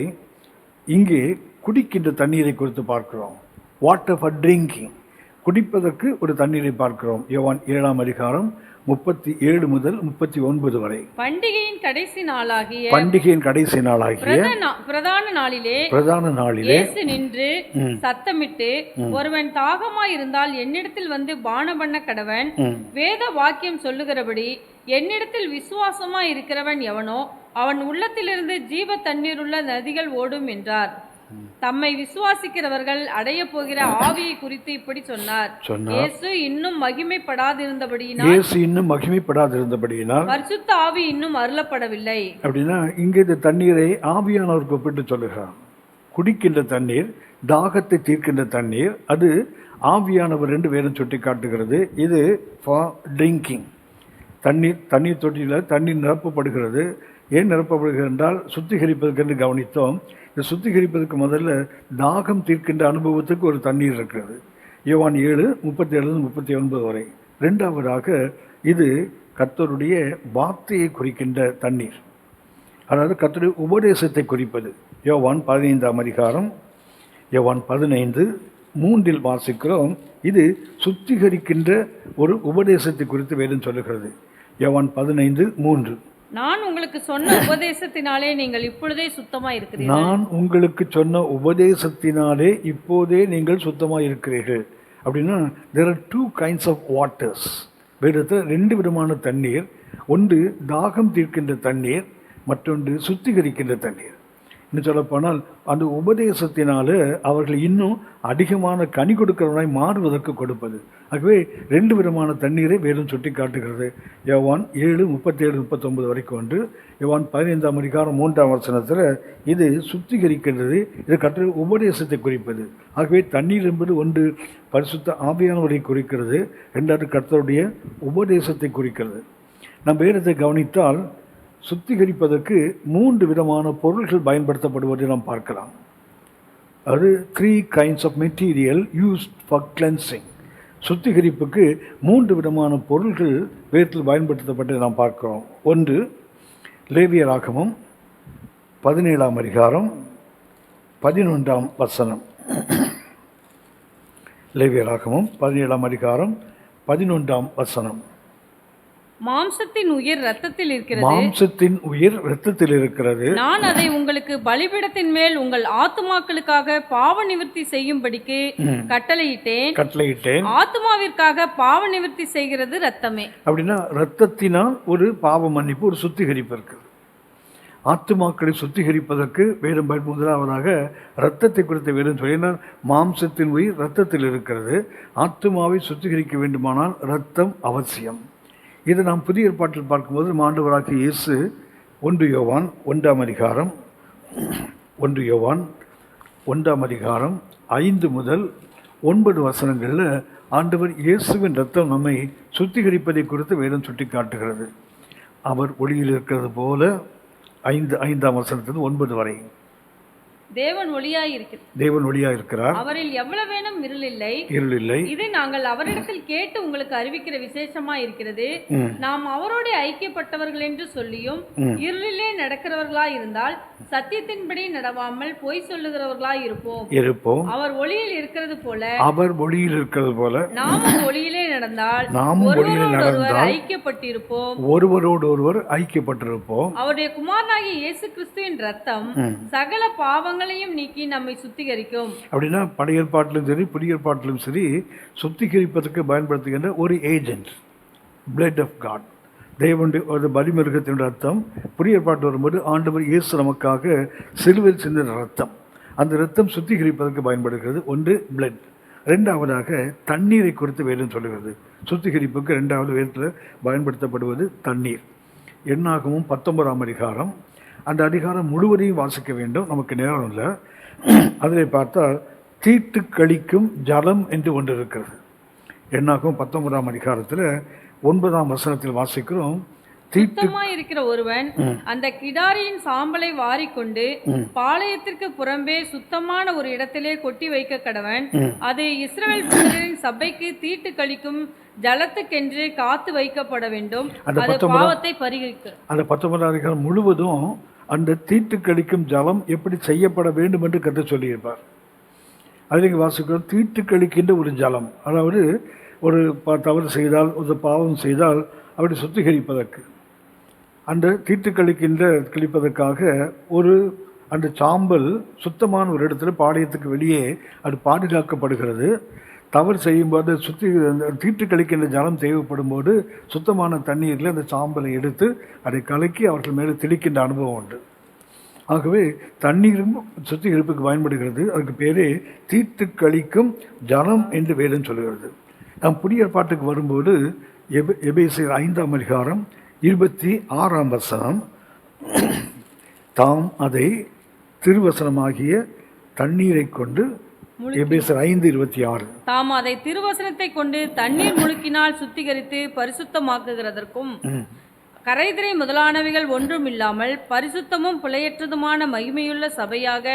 இங்கே குடிக்கின்ற தண்ணீரை குறித்து பார்க்கிறோம். வாட்டர் ஃபார் ட்ரிங்கிங், குடிப்பதற்கு ஒரு தண்ணீரை பார்க்கிறோம். யோவான் 7ஆம் அதிகாரம் 37 முதல் 39 வரை. பண்டிகையின் கடைசி நாளாகிய பிரதான நாளிலே இயேசு நின்று சத்தமிட்டு, ஒருவன் தாகமாய் இருந்தால் என்னிடத்தில் வந்து பானம் பண்ண கடவன். வேத வாக்கியம் சொல்லுகிறபடி என்னிடத்தில் விசுவாசமாய் இருக்கிறவன் எவனோ அவன் உள்ளத்திலிருந்து ஜீவ தண்ணீருள்ள நதிகள் ஓடும் என்றார். தம்மை விசுவாசிக்கிறவர்கள் அடைய போகிற ஆவியை குறித்து இப்படி சொன்னார். இயேசு இன்னும் மகிமைப்படாதிருந்தபடியினால் பரிசுத்த ஆவி இன்னும் அருளப்படவில்லை. அப்படின்னா இங்கே இந்த தண்ணீரை ஆவியானவர் கூப்பிட்டு சொல்லுகிறார். குடிக்கின்ற தண்ணீர், தாகத்தை தீர்க்கின்ற தண்ணீர், அது ஆவியானவர் என்று வேதம் சுட்டி காட்டுகிறது. இது ஃபார் ட்ரிங்கிங். தண்ணீர் தொட்டியில் தண்ணீர் நிரப்பப்படுகிறது. ஏன் நிரப்பப்படுகிறது என்றால் சுத்திகரிப்பதற்கு என்று கவனித்தோம். இந்த சுத்திகரிப்பதற்கு முதல்ல தாகம் தீர்க்கின்ற அனுபவத்துக்கு ஒரு தண்ணீர் இருக்கிறது. யோவான் 7:37-39 வரை. 2ஆவதாக இது கர்த்தருடைய வார்த்தையை குறிக்கின்ற தண்ணீர், அதாவது கர்த்தருடைய உபதேசத்தை குறிப்பது. யோவான் 15ஆம் அதிகாரம் யோவான் 15:3 வாசிக்கிறோம். இது சுத்திகரிக்கின்ற ஒரு உபதேசத்தை குறித்து வேதம் சொல்லுகிறது. யோவான் 15:3. நான் உங்களுக்கு சொன்ன உபதேசத்தினாலே நீங்கள் இப்பொழுதே சுத்தமாக இருக்கிறீர்கள். நான் உங்களுக்கு சொன்ன உபதேசத்தினாலே இப்போதே நீங்கள் சுத்தமாக இருக்கிறீர்கள். அப்படின்னா there are two kinds of waters. வேதத்தில் 2 விதமான தண்ணீர். ஒன்று தாகம் தீர்க்கின்ற தண்ணீர், மற்றொன்று சுத்திகரிக்கின்ற தண்ணீர். இன்னும் சொல்லப்போனால் அந்த உபதேசத்தினால அவர்கள் இன்னும் அதிகமான கனி கொடுக்கிறவனாய் மாறுவதற்கு கொடுப்பது. ஆகவே 2 விதமான தண்ணீரை வேதம் சுட்டி காட்டுகிறது. யோவான் 7:37-39 வரைக்கும் ஒன்று, யோவான் 15ஆம் அதிகாரம் 3ஆம் வசனத்தில் இது சுத்திகரிக்கின்றது, இது கற்ற உபதேசத்தை குறிப்பது. ஆகவே தண்ணீர் என்பது ஒன்று பரிசுத்த ஆவியானவரை குறிக்கிறது, 2வது கர்த்தருடைய உபதேசத்தை குறிக்கிறது. நம் வேதத்தை கவனித்தால் சுத்திகரிப்பதற்கு 3 விதமான பொருள்கள் பயன்படுத்தப்படுவதை நாம் பார்க்கலாம். அது 3 kinds of material used for cleansing. சுத்திகரிப்புக்கு 3 விதமான பொருள்கள் வேதத்தில் பயன்படுத்தப்பட்டதை நாம் பார்க்கிறோம். ஒன்று லேவியராகமம் 17ஆம் அதிகாரம் 11ஆம் வசனம். லேவியராகமம் 17ஆம் அதிகாரம் 11ஆம் வசனம். மாம்சத்தின் உயிர் இரத்தத்தில் இருக்கிறது. மாம்சத்தின் உயிர் இரத்தத்தில் இருக்கிறது. நான் அதை உங்களுக்கு பலிபீடத்தின் மேல் உங்கள் ஆத்துமாக்களுக்காக பாவ நிவர்த்தி செய்யும்படிக்கு கட்டளையிட்டேன். ஆத்துமாவிற்காக பாவ நிவர்த்தி செய்கிறது இரத்தமே. அப்படின்னா இரத்தத்தினால் ஒரு பாவ மன்னிப்பு, ஒரு சுத்திகரிப்பு இருக்குது. ஆத்துமாக்களை சுத்திகரிப்பதற்கு வேதம் முதலாவதாக இரத்தத்தை குறித்த வேதம் சொல்லினால் மாம்சத்தின் உயிர் இரத்தத்தில் இருக்கிறது. ஆத்துமாவை சுத்திகரிக்க வேண்டுமானால் இரத்தம் அவசியம். இதை நாம் புதிய ஏற்பாட்டில் பார்க்கும்போது ஆண்டவராகிய இயேசு 1 யோவான் 1ஆம் அதிகாரம் 5 முதல் 9 வசனங்களில் ஆண்டவர் இயேசுவின் இரத்தம் நம்மை சுத்திகரிப்பதை குறித்து வேதம் சுட்டி காட்டுகிறது. அவர் ஒளியில் இருக்கிறது போல 5ஆம் வசனத்திலிருந்து 9 வரை தேவன் ஒளியாய் இருக்கிறார். அவரில் எவ்வளவேனும் இருள் இல்லை. இது நாங்கள் அவரிடத்தில் கேட்டு உங்களுக்கு அறிவிக்கிற விசேஷமா இருக்கிறது. நாம் அவரோடு ஐக்கியப்பட்டவர்கள் என்று சொல்லியும் இருளிலே நடக்கிறவர்களாய் இருந்தால் சத்தியத்தின்படி நடவாமல் பொய் சொல்லுகிறவர்களாய் இருப்போம். அவர் ஒளியில் இருக்கிறது போல நாமும் ஒளியிலே நடந்தால் ஒருவரோடு ஒருவர் ஐக்கியப்பட்டிருப்போம். அவருடைய குமாரனாகிய இயேசு கிறிஸ்துவின் இரத்தம் சகல பாவங்கள் நீக்கி நம்மை சுத்திகரிக்கும். அப்படின்னா பழைய ஏற்பாட்டிலும் சரி புதிய ஏற்பாட்டிலும் சரி சுத்திகரிப்பதற்கு பயன்படுத்துகின்ற ஒரு ஏஜென்ட், பிளட் ஆஃப் காட், தேவனுடைய ஒரு பலிமிருகத்தினுடைய ரத்தம். புதிய ஏற்பாட்டு வரும்போது ஆண்டவர் இயேசு நமக்காக சிலுவையில் சிந்தின ரத்தம். அந்த ரத்தம் சுத்திகரிப்பதற்கு பயன்படுகிறது. ஒன்று பிளட். 2ஆவதாக தண்ணீரை குறித்து வேதம் சொல்லுகிறது. சுத்திகரிப்புக்கு 2வது வேதத்தில் பயன்படுத்தப்படுவது தண்ணீர். எண்ணாகமும் 19ஆம் அதிகாரம், அந்த அதிகாரம் முழுவதையும் வாசிக்க வேண்டும், நமக்கு நேரம் இல்லை. அதில் பார்த்தால் தீட்டு கழிக்கும் ஜலம் என்று ஒன்று இருக்கிறது. எண்ணாகவும் 19ஆம் அதிகாரத்தில் 9ஆம் வசனத்தில் வாசிக்கிறோம். இருக்கிற ஒருவன் அந்த கிடாரியின் சாம்பலை வாரிக்கொண்டு பாளையத்திற்கு புறம்பே சுத்தமான ஒரு இடத்திலே கொட்டி வைக்க கடவன். அது இஸ்ரவேல் புத்திரரின் சபைக்கு தீட்டு கழிக்கும் ஜலத்துக்கென்று காத்து வைக்கப்பட வேண்டும். அது பாவத்தை பரிகரிக்கும். அந்த 19ஆம் அதிகாரம் முழுவதும் அந்த தீட்டு கழிக்கும் ஜலம் எப்படி செய்யப்பட வேண்டும் என்று கற்று சொல்லியிருப்பார். அதில் வாசிக்கிறோம், தீட்டு கழிக்கின்ற ஒரு ஜலம், அதாவது ஒரு தவறு செய்தால், ஒரு பாவம் செய்தால் அப்படி சுத்திகரிப்பதற்கு, அந்த தீட்டு கழிப்பதற்காக ஒரு அந்த சாம்பல் சுத்தமான ஒரு இடத்துல பாளையத்துக்கு வெளியே அது பாதுகாக்கப்படுகிறது. தவறு செய்யும்போது தீட்டு கழிக்கின்ற ஜலம் தேவைப்படும் போது சுத்தமான தண்ணீரில் அந்த சாம்பலை எடுத்து அதை கலக்கி அவர்கள் மேலே தெளிக்கின்ற அனுபவம் உண்டு. ஆகவே தண்ணீரும் சுத்திகரிப்புக்கு பயன்படுகிறது. அதுக்கு பேரே தீட்டு கழிக்கும் ஜலம் என்று வேதம் சொல்கிறது. நாம் புதிய ஏற்பாட்டுக்கு வரும்போது எபேசியர் 5ஆம் அதிகாரம் 26ஆம் வசனம், தாம் அதை திருவசனமாகிய தண்ணீரை கொண்டு, எபேசியர் 5:26, தாம் அதை திருவசனத்தை கொண்டு தண்ணீர் முழுக்கினால் சுத்திகரித்து பரிசுத்தமாக்குகிறதற்கும் கரைதிரை முதலானவைகள் ஒன்றும் இல்லாமல் பரிசுத்தமும் பிழையற்றதுமான மகிமையுள்ள சபையாக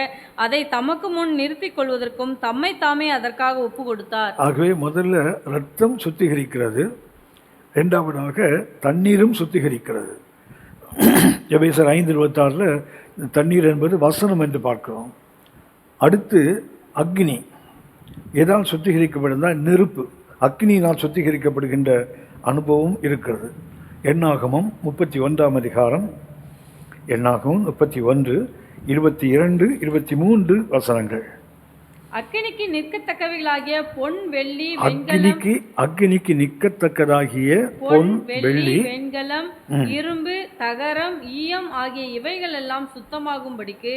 அதை தமக்கு முன் நிறுத்திக் கொள்வதற்கும் தம்மை தாமே அதற்காக ஒப்பு கொடுத்தார். ஆகவே முதல்ல இரத்தம் சுத்திகரிக்கிறது, 2ஆவதாக தண்ணீரும் சுத்திகரிக்கிறது. எபேசியர் 5:26 தண்ணீர் என்பது வசனம் என்று பார்க்கிறோம். அடுத்து அக்னி, எதால் சுத்திகரிக்கப்படுதா? நெருப்பு, அக்னியினால் சுத்திகரிக்கப்படுகின்ற அனுபவம் இருக்கிறது. எண்ணாகமம் 31 அதிகாரம், எண்ணாகமம் 31, 22, 23 வசனங்கள். அக்கினிக்கு நிற்கத்தக்கவைகளாகிய பொன் வெள்ளி வெண்கலம் அக்கினிக்கு நிற்கத்தக்கதாகிய பொன் வெள்ளி வெண்கலம் இரும்பு தகரம் ஈயம் ஆகிய இவைகள் எல்லாம் சுத்தமாகும்படிக்கு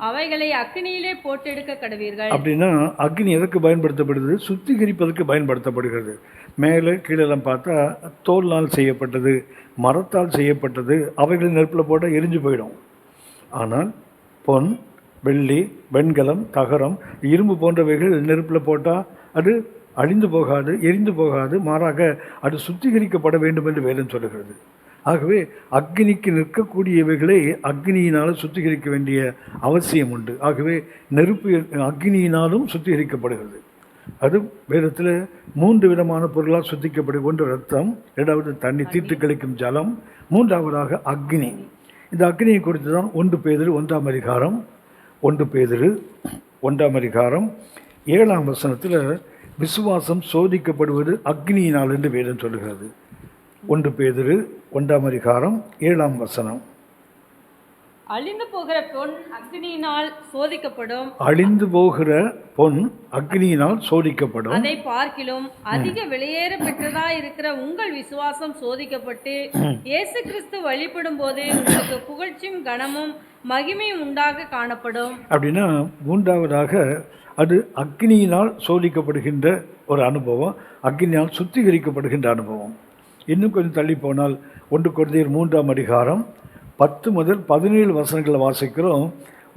அவைகளை அக்கினியிலே போட்டெடுக்க கடவீர்கள். அப்படின்னா அக்னி எதற்கு பயன்படுத்தப்படுது? சுத்திகரிப்பதற்கு பயன்படுத்தப்படுகிறது. மேலே கீழெல்லாம் பார்த்தா தோல்னால் செய்யப்பட்டது, மரத்தால் செய்யப்பட்டது, அவைகளை நெருப்பில் போட்டால் எரிஞ்சு போயிடும். ஆனால் பொன் வெள்ளி வெண்கலம் தகரம் இரும்பு போன்றவைகள் நெருப்பில் போட்டால் அது அழிந்து போகாது, எரிந்து போகாது, மாறாக அது சுத்திகரிக்கப்பட வேண்டும் என்று வேதம் சொல்லுகிறது. ஆகவே அக்னிக்கு நிற்கக்கூடியவைகளை அக்னியினால் சுத்திகரிக்க வேண்டிய அவசியம் உண்டு. ஆகவே நெருப்பு அக்னியினாலும் சுத்திகரிக்கப்படுகிறது. அது வேதத்தில் 3 விதமான பொருளால் சுத்திக்கப்படுது. ஒன்று ரத்தம், இரண்டாவது தண்ணி தீட்டு கழிக்கும் ஜலம், மூன்றாவதாக அக்னி. இந்த அக்னியை குறித்து தான் 1 பேதுரு 1 அதிகாரம் 1 பேதுரு 1 அதிகாரம் 7 வசனத்தில் விசுவாசம் சோதிக்கப்படுவது அக்னியினால் என்று வேதம் சொல்லுகிறது. 1 பேதுரு 1 அதிகாரம் 7 வசனம். அழிந்து போகிற பொன் அக்னியினால் சோதிக்கப்படும். அழிந்து போகிற பொன் அக்னியினால் சோதிக்கப்படும். அதை பார்க்கிலும் அதிக விலையேற பெற்றதா இருக்கிற உங்கள் விசுவாசம் சோதிக்கப்பட்டு இயேசு கிறிஸ்து வழிபடும் போது உங்களுக்கு புகழ்ச்சியும் கனமும் மகிமையும் உண்டாக காணப்படும். அப்படின்னா மூன்றாவதாக அது அக்னியினால் சோதிக்கப்படுகின்ற ஒரு அனுபவம், அக்னியால் சுத்திகரிக்கப்படுகின்ற அனுபவம். இன்னும் கொஞ்சம் தள்ளி போனால் 1 கொரிந்தியர் 3 அதிகாரம் 10 முதல் 17 வசனங்களை வாசிக்கிறோம்.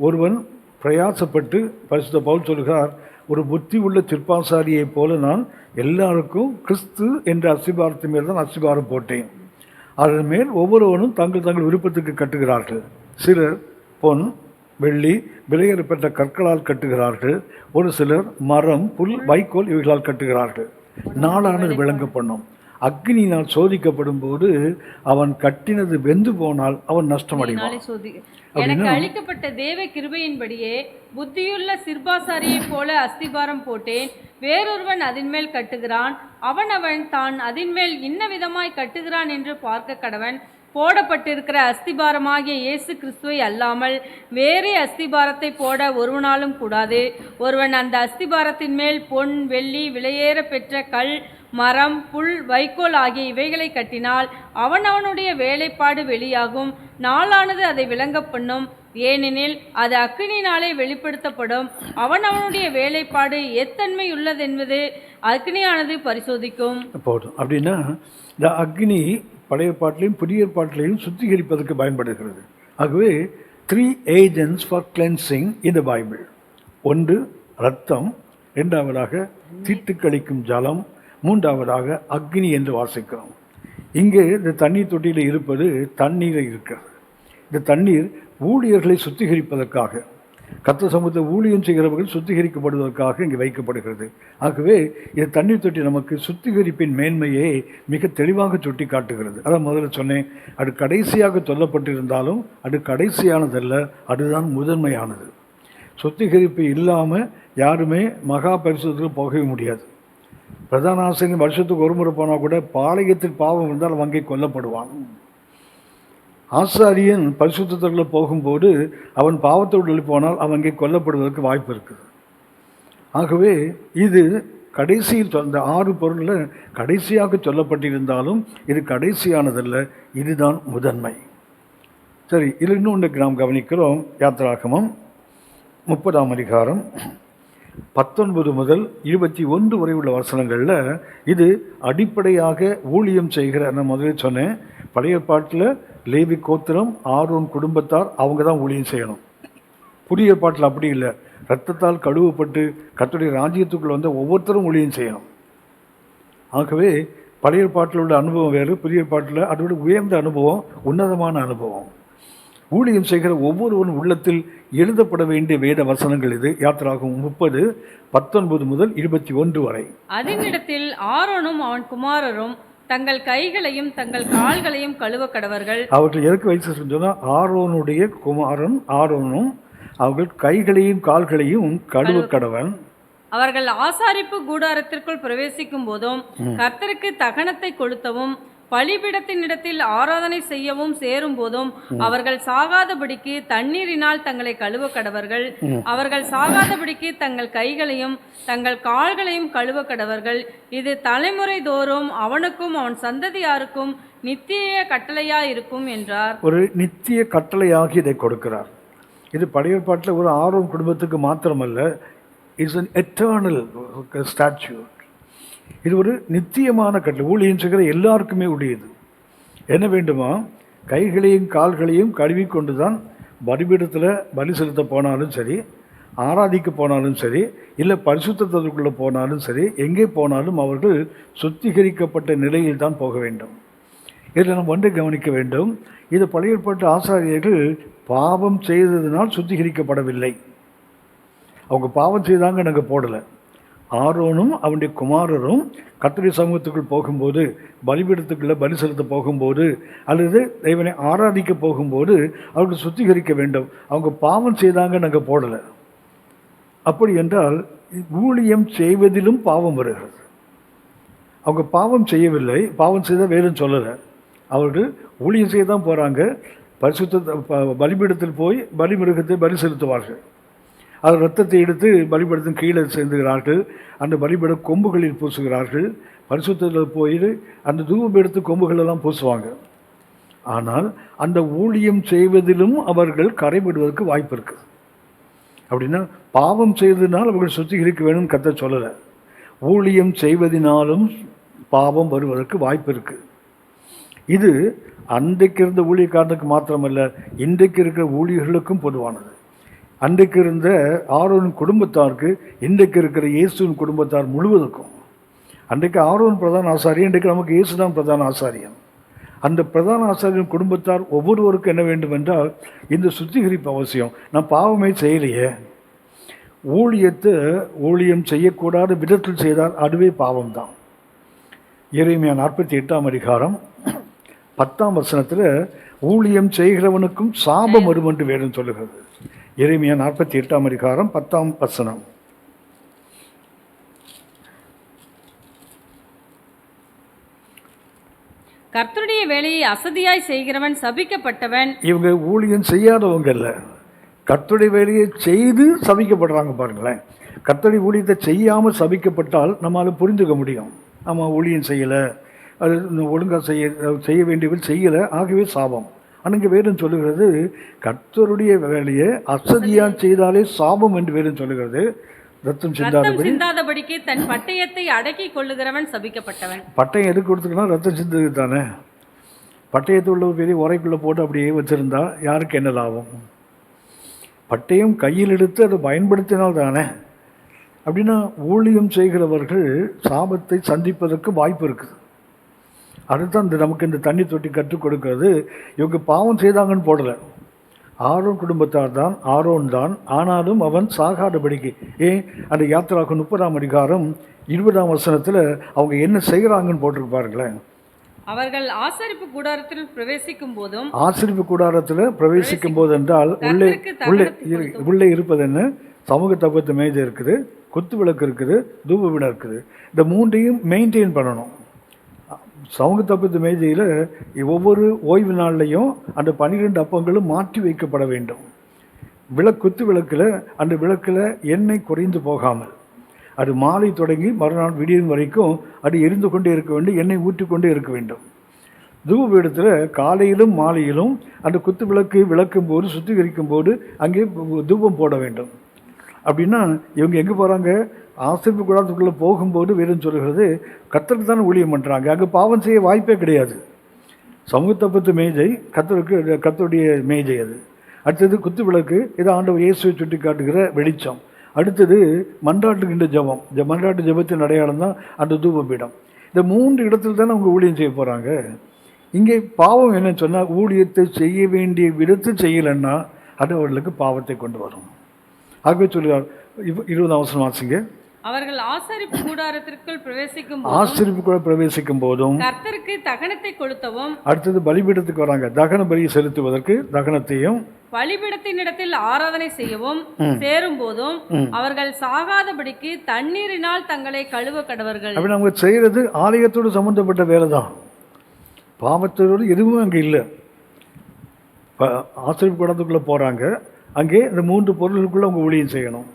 ஒருவன் பிரயாசப்பட்டு, பரிசுத்த பவுல் சொல்கிறார், ஒரு புத்தி உள்ள சிற்பாசாரியைப் போல நான் எல்லாருக்கும் கிறிஸ்து என்ற அஸ்திபாரத்தின் மேல் தான் அஸ்திபாரம் போட்டேன். அதன் மேல் ஒவ்வொருவனும் தங்கள் விருப்பத்துக்கு கட்டுகிறார்கள். சிலர் பொன் வெள்ளி விலையேறப்பட்ட கற்களால் கட்டுகிறார்கள், ஒரு சிலர் மரம் புல் வைக்கோல் இவைகளால் கட்டுகிறார்கள். நாளானது விளங்க பண்ணும். அக்னியினால் சோதிக்கப்படும் போது அவன் கட்டினது வெந்து போனால் அவன் நஷ்டமடைவான். எனக்கு அளிக்கப்பட்ட தேவ கிருபையின்படியே புத்தியுள்ள சிற்பாசாரியைப் போல அஸ்திபாரம் போட்டேன். வேறொருவன் அதின் மேல் கட்டுகிறான், அவன் தான் அதின் மேல் இன்ன விதமாய் கட்டுகிறான் என்று பார்க்க கடவன். போடப்பட்டிருக்கிற அஸ்திபாரமாகிய இயேசு கிறிஸ்துவை அல்லாமல் வேறே அஸ்திபாரத்தை போட ஒருவனாலும் கூடாது. ஒருவன் அந்த அஸ்திபாரத்தின் மேல் பொன் வெள்ளி விலையேற பெற்ற கல் மரம் புல் வைக்கோல் ஆகிய இவைகளை கட்டினால் அவனுடைய வேலைப்பாடு வெளியாகும். நாளானது அதை விளங்க பண்ணும். ஏனெனில் அது அக்னியினாலே வெளிப்படுத்தப்படும். அவனுடைய வேலைப்பாடு எத்தன்மை உள்ளதென்பது அக்னியானது பரிசோதிக்கும். போதும். அப்படின்னா இந்த அக்னி பழைய பாட்டிலையும் புதிய பாட்டிலையும் சுத்திகரிப்பதற்கு பயன்படுகிறது. ஆகவே 3 agents for cleansing in the Bible. 1 ரத்தம், 2வது தீட்டு கழிக்கும் ஜலம், 3வது அக்னி என்று வாசிக்கிறோம். இங்கே இந்த தண்ணீர் தொட்டியில் இருப்பது தண்ணீரை இருக்கிறது. இந்த தண்ணீர் ஊழியர்களை சுத்திகரிப்பதற்காக, கர்த்தர் சமூகத்தை ஊழியம் செய்கிறவர்கள் சுத்திகரிக்கப்படுவதற்காக இங்கே வைக்கப்படுகிறது. ஆகவே இந்த தண்ணீர் தொட்டி நமக்கு சுத்திகரிப்பின் மேன்மையை மிக தெளிவாக சுட்டி காட்டுகிறது. அதான் முதல்ல சொன்னேன், அது கடைசியாக சொல்லப்பட்டிருந்தாலும் அது கடைசியானதல்ல, அதுதான் முதன்மையானது. சுத்திகரிப்பு இல்லாமல் யாருமே மகா பரிசுத்தத்துக்கு போகவே முடியாது. பிரதான ஆசிரியர் வருஷத்துக்கு ஒரு முறை போனால் கூட பாளையத்தில் பாவம் இருந்தால் அவன் அங்கே கொல்லப்படுவான். ஆசாரியன் பரிசுத்தத்துக்குள்ளே போகும்போது அவன் பாவத்தோடு போனால் அவன் அங்கே கொல்லப்படுவதற்கு வாய்ப்பு இருக்குது. ஆகவே இது கடைசியில் இந்த 6 பொருளில் கடைசியாக சொல்லப்பட்டிருந்தாலும் இது கடைசியானதல்ல, இதுதான் முதன்மை. சரி, இதில் இன்னொன்று நாம் கவனிக்கிறோம். யாத்திராகமம் 30 அதிகாரம் 19 முதல் 21 வரை உள்ள வசனங்களில் இது அடிப்படையாக ஊழியம் செய்கிற, நான் முதலே சொன்னேன், பழைய பாட்டில் லேவி கோத்திரம் ஆரோன் குடும்பத்தார் அவங்க தான் ஊழியம் செய்யணும். புதிய பாட்டில் அப்படி இல்லை. இரத்தத்தால் கழுவப்பட்டு கர்த்தருடைய ராஜ்யத்துக்குள் வந்த ஒவ்வொருத்தரும் ஊழியம் செய்யணும். ஆகவே பழைய பாட்டில் உள்ள அனுபவம் வேறு, புதிய பாட்டில் அதோட உயர்ந்த அனுபவம், உன்னதமான அனுபவம். ஊழியம் செய்கிற ஒவ்வொருவரும் உள்ளத்தில் எழுதப்பட வேண்டிய வேத வசனங்கள் இது. யாத்திராகமம் 30 19 முதல் 21 வரை. அதனிடத்தில் ஆரோனும் அவன் குமாரரும் தங்கள் கைகளையும் தங்கள் கால்களையும் கழுவ கடவர்கள். அவர்கள் எதற்கு வைத்து சொன்னால், ஆரோனுடைய குமாரன் ஆரோனும் அவர்கள் கைகளையும் கால்களையும் கழுவ கடவன். அவர்கள் ஆசாரிப்பு கூடாரத்திற்குள் பிரவேசிக்கும் போதும் கர்த்தருக்கு தகனத்தை கொளுத்தவும் பலிபீடத்தினிடத்தில் ஆராதனை செய்யவும் சேரும் போதும் அவர்கள் சாகாதபடிக்கு தண்ணீரினால் தங்களை கழுவ கடவர்கள். அவர்கள் சாகாதபடிக்கு தங்கள் கைகளையும் தங்கள் கால்களையும் கழுவ கடவர்கள். இது தலைமுறை தோறும் அவனுக்கும் அவன் சந்ததியாருக்கும் நித்திய கட்டளையா இருக்கும் என்றார். ஒரு நித்திய கட்டளையாகி இதை கொடுக்கிறார். இது பழைய ஏற்பாட்டில் ஒரு ஆரோன் குடும்பத்துக்கு மாத்திரமல்ல, இட்ஸ் an எட்டர்னல் ஸ்டாட்யூட். இது ஒரு நித்தியமான கட்டளை, ஊழியம் செய்கிற எல்லாருக்குமே உடையது. என்ன வேண்டுமா, கைகளையும் கால்களையும் கழுவி கொண்டு தான் பலிபீடத்தில் பலி செலுத்த போனாலும் சரி, ஆராதிக்க போனாலும் சரி, இல்லை பரிசுத்தத்துக்குள்ளே போனாலும் சரி, எங்கே போனாலும் அவர்கள் சுத்திகரிக்கப்பட்ட நிலையில் தான் போக வேண்டும். இதில் நம்ம ஒன்றை கவனிக்க வேண்டும், இது பழைய ஏற்பாட்டு ஆசாரியர்கள் பாவம் செய்ததினால் சுத்திகரிக்கப்படவில்லை. அவங்க பாவம் செய்தாங்க, நாங்கள் போடலை. ஆரோனும் அவனுடைய குமாரரும் கர்த்தருடைய சமூகத்துக்குள் போகும்போது, பலிபீடத்துக்குள்ளே பலி செலுத்த போகும்போது, அல்லது தேவனை ஆராதிக்க போகும்போது அவர்கள் சுத்திகரிக்க வேண்டும். அவங்க பாவம் செய்தாங்க, நாங்கள் போடலை. அப்படி என்றால் ஊழியம் செய்வதிலும் பாவம் வருகிறது. அவங்க பாவம் செய்யவில்லை, பாவம் செய்தால் வேறும் சொல்லலை. அவர்கள் ஊழியம் செய்ய தான் போகிறாங்க. பரிசுத்த பலிபீடத்தில் போய் பலிமிருகத்தை பலி செலுத்துவார்கள். அது ரத்தத்தை எடுத்து பலிபீடத்தின் கீழே சேர்ந்துகிறார்கள். அந்த பலிபீட கொம்புகளில் பூசுகிறார்கள். பரிசுத்தத்தில் போய் அந்த தூபபீடத்து கொம்புகளெல்லாம் பூசுவாங்க. ஆனால் அந்த ஊழியம் செய்வதிலும் அவர்கள் கரைபடுவதற்கு வாய்ப்பு இருக்குது. அப்படின்னா பாவம் செய்வதனால் அவர்கள் சுத்திகரிக்க வேணும்னு கர்த்தர் சொல்லலை. ஊழியம் செய்வதனாலும் பாவம் வருவதற்கு வாய்ப்பு இருக்குது. இது அன்றைக்கு இருந்த ஊழியக்காரனுக்கு மாத்திரமல்ல, இன்றைக்கு இருக்கிற ஊழியர்களுக்கும் பொதுவானது. அன்றைக்கு இருந்த ஆரோன் குடும்பத்தாருக்கு இன்றைக்கு இருக்கிற இயேசுவின் குடும்பத்தார் முழுவதுக்கும். அன்றைக்கு ஆரோன் பிரதான ஆசாரியன், இன்றைக்கு நமக்கு இயேசு தான் பிரதான ஆசாரியன். அந்த பிரதான ஆசாரியன் குடும்பத்தார் ஒவ்வொருவருக்கும் என்ன வேண்டும் என்றால், இந்த சுத்திகரிப்பு அவசியம். நான் பாவமே செய்யலையே, ஊழியம் செய்யக்கூடாத விதத்தில் செய்தால் அதுவே பாவம்தான். எரேமியா 48ஆம் அதிகாரம் 10ஆம் வசனத்தில் ஊழியம் செய்கிறவனுக்கும் சாபம் வரும் என்று வேதம் சொல்லுகிறது. எரேமியா 48ஆம் அதிகாரம் 10ஆம் வசனம். கர்த்தருடைய வேலையை அசதியாய் செய்கிறவன் சபிக்கப்பட்டவன். இவங்க ஊழியம் செய்யாதவங்க இல்லை, கர்த்தருடைய வேலையை செய்து சபிக்கப்படுறாங்க. பாருங்களேன், கர்த்தருடைய ஊழியத்தை செய்யாமல் சபிக்கப்பட்டால் நம்மளால் புரிஞ்சுக்க முடியும். ஆமாம், ஊழியம் செய்யலை, அது ஒழுங்காக செய்ய வேண்டியவர்கள் செய்யலை, ஆகவே சாபம். அன்றைக்கு வேதம் சொல்லுகிறது, கர்த்தருடைய வேலையை அசதியாக செய்தாலே சாபம் என்று வேதம் சொல்லுகிறது. ரத்தம் சிந்தாதபடிக்கு தன் பட்டயத்தை அடக்கி கொள்ளுகிறவன் சபிக்கப்பட்டவன். பட்டயம் எதுக்கு கொடுத்துக்கலாம்? ரத்தம் சிந்தது தானே. பட்டயத்தை உள்ள பெரிய உரைக்குள்ளே போட்டு அப்படியே வச்சுருந்தா யாருக்கு என்ன லாபம்? பட்டயம் கையில் எடுத்து அதை பயன்படுத்தினால் தானே. அப்படின்னா ஊழியம் செய்கிறவர்கள் சாபத்தை சந்திப்பதற்கு வாய்ப்பு இருக்குது. அதுதான் நமக்கு இந்த தண்ணி தொட்டி கற்றுக் கொடுக்கிறது. இவங்க பாவம் செய்தாங்கன்னு போடலை, ஆரோன் குடும்பத்தார் தான், ஆரோன் தான். ஆனாலும் அவன் சாகாதபடிக்கு. அந்த யாத்திராவுக்கு 30ஆம் அதிகாரம் 20ஆம் வசனத்தில் அவங்க என்ன செய்கிறாங்கன்னு போட்டிருப்பாருங்களேன். அவர்கள் ஆசரிப்பு கூடாரத்தில் பிரவேசிக்கும் போதும், ஆசரிப்பு கூடாரத்தில் பிரவேசிக்கும் போது என்றால் உள்ளே இருப்பது என்ன? சமூக தப்பத்து மேஜை இருக்குது, குத்து விளக்கு இருக்குது, தூபபீடம் இருக்குது. இந்த மூன்றையும் மெயின்டைன் பண்ணணும். சமூக தப்பத்து மேஜையில் ஒவ்வொரு ஓய்வு நாள்லையும் அந்த 12 அப்பங்களும் மாற்றி வைக்கப்பட வேண்டும். குத்து விளக்கில் அந்த விளக்கில் எண்ணெய் குறைந்து போகாமல், அது மாலை தொடங்கி மறுநாள் விடியும் வரைக்கும் அது எரிந்து கொண்டே இருக்க வேண்டும், எண்ணெய் ஊற்றி கொண்டே இருக்க வேண்டும். தூபபீடத்தில் காலையிலும் மாலையிலும் அந்த குத்து விளக்கு விளக்கும் போது, சுத்திகரிக்கும் போது அங்கே தூபம் போட வேண்டும். அப்படின்னா இவங்க எங்கே போகிறாங்க? ஆசரிப்பு கூடாரத்துக்குள்ளே போகும்போது வேதம் சொல்லுகிறது, கர்த்தருக்கு தானே ஊழியம் பண்ணுறாங்க. அங்கே பாவம் செய்ய வாய்ப்பே கிடையாது. சமூக தப்பத்து மேஜை கர்த்தருடைய மேஜை அது. அடுத்தது குத்து விளக்கு, இதை ஆண்டவர் இயேசுவை சுட்டி காட்டுகிற வெளிச்சம். அடுத்தது மன்றாட்டுகின்ற ஜபம், மன்றாட்டு ஜபத்தின் அடையாளம் தான் அந்த தூபபீடம். இந்த 3 இடத்துல தானே அவங்க ஊழியம் செய்ய போகிறாங்க. இங்கே பாவம் என்னன்னு சொன்னால், ஊழியத்தை செய்ய வேண்டிய விதத்தில் செய்யலைன்னா அது அவர்களுக்கு பாவத்தை கொண்டு வரும். ஆகவே சொல்லுவார் 20ஆம் வசனம் வாசிங்க. அவர்கள் ஆசரிப்பு கூடாரத்திற்குள் பிரவேசிக்கும் போதும் கர்த்தருக்கு தகனத்தை கொளுத்தவும், அடுத்தது பலிபீடத்துக்கு வராங்க, தகன பலியை செலுத்துவதற்கு தகனத்தையும் பலிபீடத்தினிடத்தில் ஆராதனை செய்யவும் சேரும் போதும் அவர்கள் சாகாதபடிக்கு தண்ணீரினால் தங்களை கழுவ கடவர்கள். அப்படி அவங்க செய்யறது ஆலயத்தோடு சம்பந்தப்பட்ட வேலை தான். பாவத்தோடு எதுவும் அங்கே இல்லை. ஆசிரியப்பு கூடத்துக்குள்ளே போகிறாங்க, அங்கே இந்த 3 பொருளுக்குள்ளே அவங்க ஊழியம் செய்யணும்.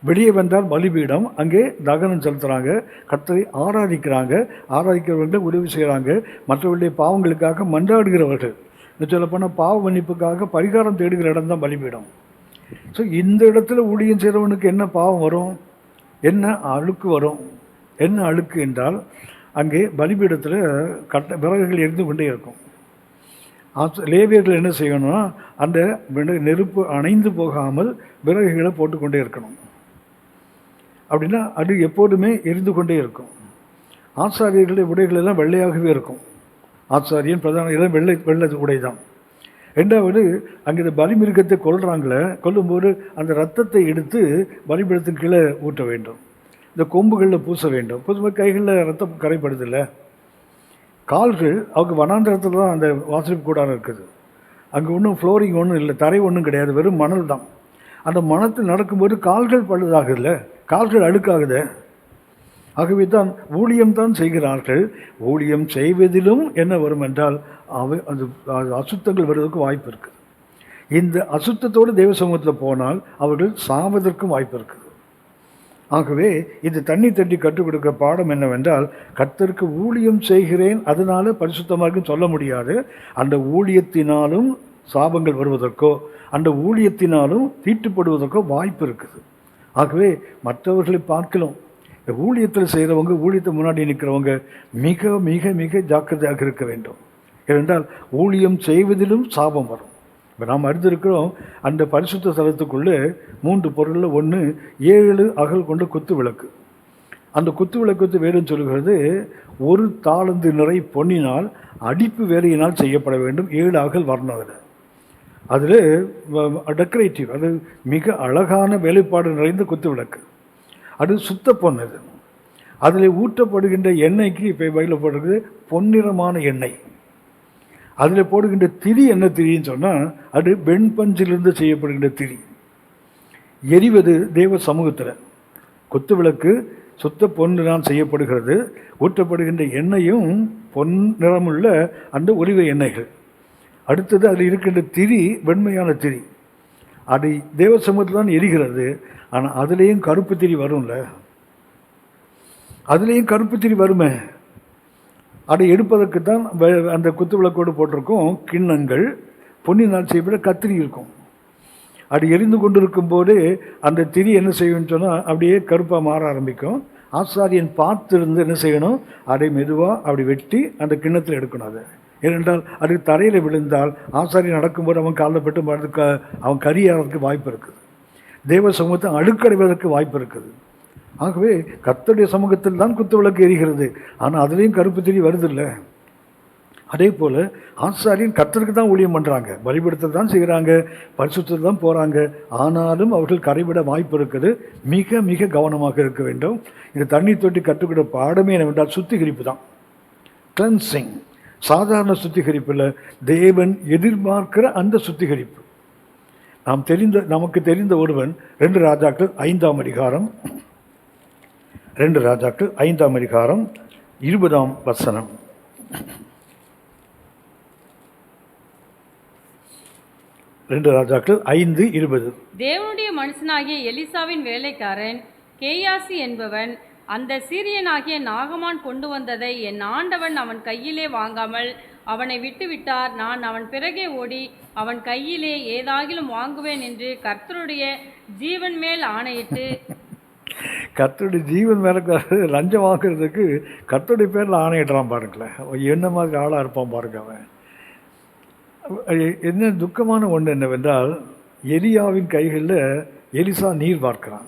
வெளியே வந்தால் பலிபீடம், அங்கே தகனம் செலுத்துகிறாங்க, கர்த்தரை ஆராதிக்கிறாங்க, ஆராதிக்கிறவர்கள் உதவி செய்கிறாங்க, மற்றவர்களுடைய பாவங்களுக்காக மன்றாடுகிறவர்கள், இன்னும் சொல்லப்போனால் பாவ மன்னிப்புக்காக பரிகாரம் தேடுகிற இடம் தான் பலிபீடம். ஸோ இந்த இடத்துல ஊழியம் செய்கிறவனுக்கு என்ன பாவம் வரும், என்ன அழுக்கு வரும்? என்ன அழுக்கு என்றால், அங்கே பலிபீடத்தில் விறகுகள் எரிந்து கொண்டே இருக்கும். லேவியர்கள் என்ன செய்யணும்னா, அந்த நெருப்பு அணைந்து போகாமல் விறகுகளை போட்டுக்கொண்டே இருக்கணும். அப்படின்னா அது எப்போதுமே எரிந்து கொண்டே இருக்கும். ஆசாரியர்களுடைய உடைகள் எல்லாம் வெள்ளையாகவே இருக்கும். ஆசாரியன் பிரதான இடம் வெள்ளை உடை தான். ரெண்டாவது, அங்கே இந்த பலிமிருகத்தை கொல்றாங்களே, கொல்லும்போது அந்த ரத்தத்தை எடுத்து பலிபீடத்தின் கீழே ஊற்ற வேண்டும், இந்த கொம்புகளில் பூச வேண்டும். பொதுவாக கைகளில் ரத்தம் கரைப்படுதில்லை. கால்கள் அவங்க வனாந்திரத்தில் தான் அந்த வாசலிப்பு கூடாரம் இருக்குது. அங்கே ஒன்றும் ஃப்ளோரிங் ஒன்றும் இல்லை, தரை ஒன்றும் கிடையாது, வெறும் மணல் தான். அந்த மனத்தில் நடக்கும்போது கால்கள் பழுதாகுதில்ல, கால்கள் அழுக்காகுது. ஆகவே தான் ஊழியம்தான் செய்கிறார்கள். ஊழியம் செய்வதிலும் என்ன வரும் என்றால், அந்த அசுத்தங்கள் வருவதற்கு வாய்ப்பு இருக்குது. இந்த அசுத்தத்தோடு தெய்வ சமூகத்தில் போனால் அவர்கள் சாவதற்கும் வாய்ப்பு இருக்குது. ஆகவே இது தண்ணி தட்டி கற்றுக் கொடுக்க பாடம் என்னவென்றால், கர்த்தருக்கு ஊழியம் செய்கிறேன் அதனால பரிசுத்தமாக சொல்ல முடியாது. அந்த ஊழியத்தினாலும் சாபங்கள் வருவதற்கோ, அந்த ஊழியத்தினாலும் தீட்டுப்படுவதற்கோ வாய்ப்பு இருக்குது. ஆகவே மற்றவர்களை பார்க்கலாம், இந்த ஊழியத்தில் செய்கிறவங்க, ஊழியத்தை முன்னாடி நிற்கிறவங்க மிக மிக மிக ஜாக்கிரதையாக இருக்க வேண்டும். ஏனென்றால் ஊழியம் செய்வதிலும் சாபம் வரும். இப்போ நாம் அறிந்திருக்கிறோம், அந்த பரிசுத்த ஸ்தலத்துக்குள்ளே 3 பொருளில் ஒன்று 7 அகல் கொண்ட குத்து விளக்கு. அந்த குத்து விளக்கு வேறுன்னு சொல்லுகிறது, 1 தாளந்து நிறை பொன்னினால் அடிப்பு வேலையினால் செய்யப்பட வேண்டும். 7 அகல் வரணும். அதில் டெக்கரேட்டிவ், அது மிக அழகான வேலைப்பாடு நிறைந்த குத்து விளக்கு. அது சுத்த பொன். அது அதில் ஊற்றப்படுகின்ற எண்ணெய்க்கு இப்போ வயலில் போடுறது பொன்னிறமான எண்ணெய். அதில் போடுகின்ற திரி என்ன திரின்னு சொன்னால், அது வெண்பஞ்சிலிருந்து செய்யப்படுகின்ற திரி. எரிவது தேவ சமூகத்தில். குத்து விளக்கு சுத்த பொன்னினால் செய்யப்படுகிறது. ஊற்றப்படுகின்ற எண்ணெயும் பொன் நிறமுள்ள அந்த ஒலிவ எண்ணெய்கள். அடுத்தது அதில் இருக்கின்ற திரி வெண்மையான திரி. அது தேவ சமூகத்தில் தான் எரிகிறது. ஆனால் அதுலேயும் கருப்பு திரி வரும்ல, அதுலேயும் கருப்பு திரி வருமே. அதை எடுப்பதற்கு தான் அந்த குத்து விளக்கோடு போட்டிருக்கும் கிண்ணங்கள். பொன்னினால் செய்யப்பட கத்திரி இருக்கும். அது எரிந்து கொண்டிருக்கும் போது அந்த திரி என்ன செய்யும்னு சொன்னால் அப்படியே கருப்பாக மாற ஆரம்பிக்கும். ஆசாரியன் பார்த்துருந்து என்ன செய்யணும், அதை மெதுவாக அப்படி வெட்டி அந்த கிண்ணத்தில் எடுக்கணும். அது ஏனென்றால் அது தரையில் விழுந்தால் ஆசாரியன் நடக்கும்போது அவன் காலில் பட்டு அவன் கரியாகிறதுக்கு வாய்ப்பு இருக்குது. தேவ சமூகத்தை அழுக்கடைவதற்கு வாய்ப்பு இருக்குது. ஆகவே கர்த்தருடைய சமூகத்தில் தான் குத்து விளக்கு எரிகிறது. ஆனால் அதுலேயும் கருப்பு திரி வருதில்லை. அதே போல் ஆசாரியன் கர்த்தருக்கு தான் ஊழியம் பண்ணுறாங்க, பலிபீடத்தை தான் செய்கிறாங்க, பரிசுத்தத்தை தான் போகிறாங்க. ஆனாலும் அவர்கள் கரைவிட வாய்ப்பு இருக்குது. மிக மிக கவனமாக இருக்க வேண்டும். இந்த தண்ணி தொட்டி கற்றுக்கிற பாடமே என்னவென்றால் சுத்திகரிப்பு தான், கிளென்சிங். சாதாரண சுத்திகரிப்பில் தேவன் எதிர்பார்க்கிற அந்த சுத்திகரிப்பு. நமக்கு தெரிந்த ஒருவன் 2 ராஜாக்கள் 5ஆம் அதிகாரம் 2 ராஜாக்கள் 5ஆம் அதிகாரம் 20ஆம் வசனம். 2 ராஜாக்கள் 5:20. தேவனுடைய மனுஷனாகிய எலிசாவின் வேலைக்காரன் கேயாசி என்பவன் அந்த சீரியனாகிய நாகமான் கொண்டு வந்ததை என் ஆண்டவன் அவன் கையிலே வாங்காமல் அவனை விட்டுவிட்டார். நான் அவன் பிறகே ஓடி அவன் கையிலே ஏதாகிலும் வாங்குவேன் என்று கர்த்தருடைய ஜீவன் மேல் ஆணையிட்டு. கர்த்தருடைய ஜீவன் மேலே லஞ்சம் வாங்குறதுக்கு கர்த்தருடைய பேரில் ஆணையிடுறான் பாருங்களேன். என்ன மாதிரி ஆளாக இருப்பான் பாருங்க அவன். என்ன துக்கமான ஒன்று என்னவென்றால், எலியாவின் கைகளில் எலிசா நீர் பார்க்கிறான்.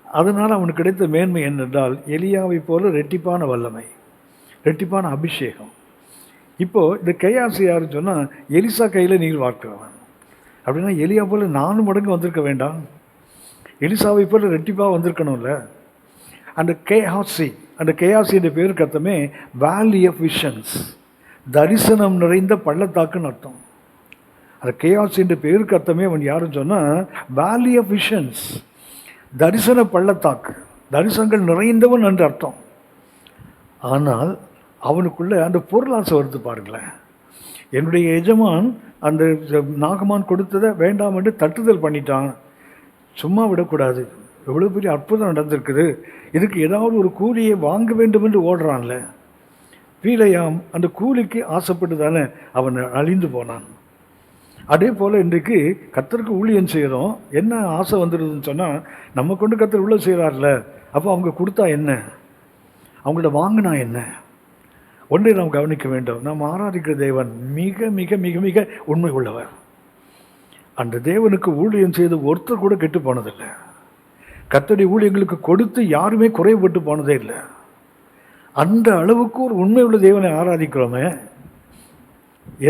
அதனால் அவனுக்கு கிடைத்த மேன்மை என்னென்றால், எலியாவை போல ரெட்டிப்பான வல்லமை, ரெட்டிப்பான அபிஷேகம். இப்போது இந்த கேயாசி யாருன்னு சொன்னால், எலிசா கையில் நீர் பார்க்கிறவன். அப்படின்னா எலியா போல் 4 மடங்கு வந்திருக்க வேண்டாம், எலிசாவை போல் ரெட்டிப்பாக வந்திருக்கணும்ல. அந்த கேயாசின்ற பேருக்கு அர்த்தமே வேலி ஆஃப் விஷன்ஸ், தரிசனம் நிறைந்த பள்ளத்தாக்குன்னு அர்த்தம். அந்த கேயாசின்ற பேருக்கு அர்த்தமே அவன் யாருன்னு சொன்னால் வேலி ஆஃப் விஷன்ஸ், தரிசன பள்ளத்தாக்கு, தரிசனங்கள் நிறைந்தவன் என்று அர்த்தம். ஆனால் அவனுக்குள்ள அந்த பொருளாசை வருது பாருங்களேன். என்னுடைய எஜமான் அந்த நாகமான் கொடுத்ததை வேண்டாம் என்று தட்டுதல் பண்ணிட்டான், சும்மா விடக்கூடாது, எவ்வளோ பெரிய அற்புதம் நடந்திருக்குது, இதுக்கு ஏதாவது ஒரு கூலியை வாங்க வேண்டும் என்று ஓடுறான்ல. பீலையாம் அந்த கூலிக்கு ஆசைப்பட்டு தானே அவன் அழிந்து போனான். அதே போல் இன்றைக்கு கர்த்தருக்கு ஊழியம் செய்கிறோம், என்ன ஆசை வந்துடுதுன்னு சொன்னால், நம்ம கொண்டு கர்த்தர் உள்ள செய்கிறார்ல, அப்போ அவங்க கொடுத்தா என்ன, அவங்கள்ட்ட வாங்கினா என்ன? ஒன்றை நாம் கவனிக்க வேண்டும், நாம் ஆராதிக்கிற தேவன் மிக மிக மிக மிக உண்மை உள்ளவர். அந்த தேவனுக்கு ஊழியம் செய்து ஒருத்தர் கூட கெட்டு போனதில்லை. கர்த்தருடைய ஊழியங்களுக்கு கொடுத்து யாருமே குறைபட்டு போனதே இல்லை. அந்த அளவுக்கு ஒரு உண்மை உள்ள தேவனை ஆராதிக்கிறோமே,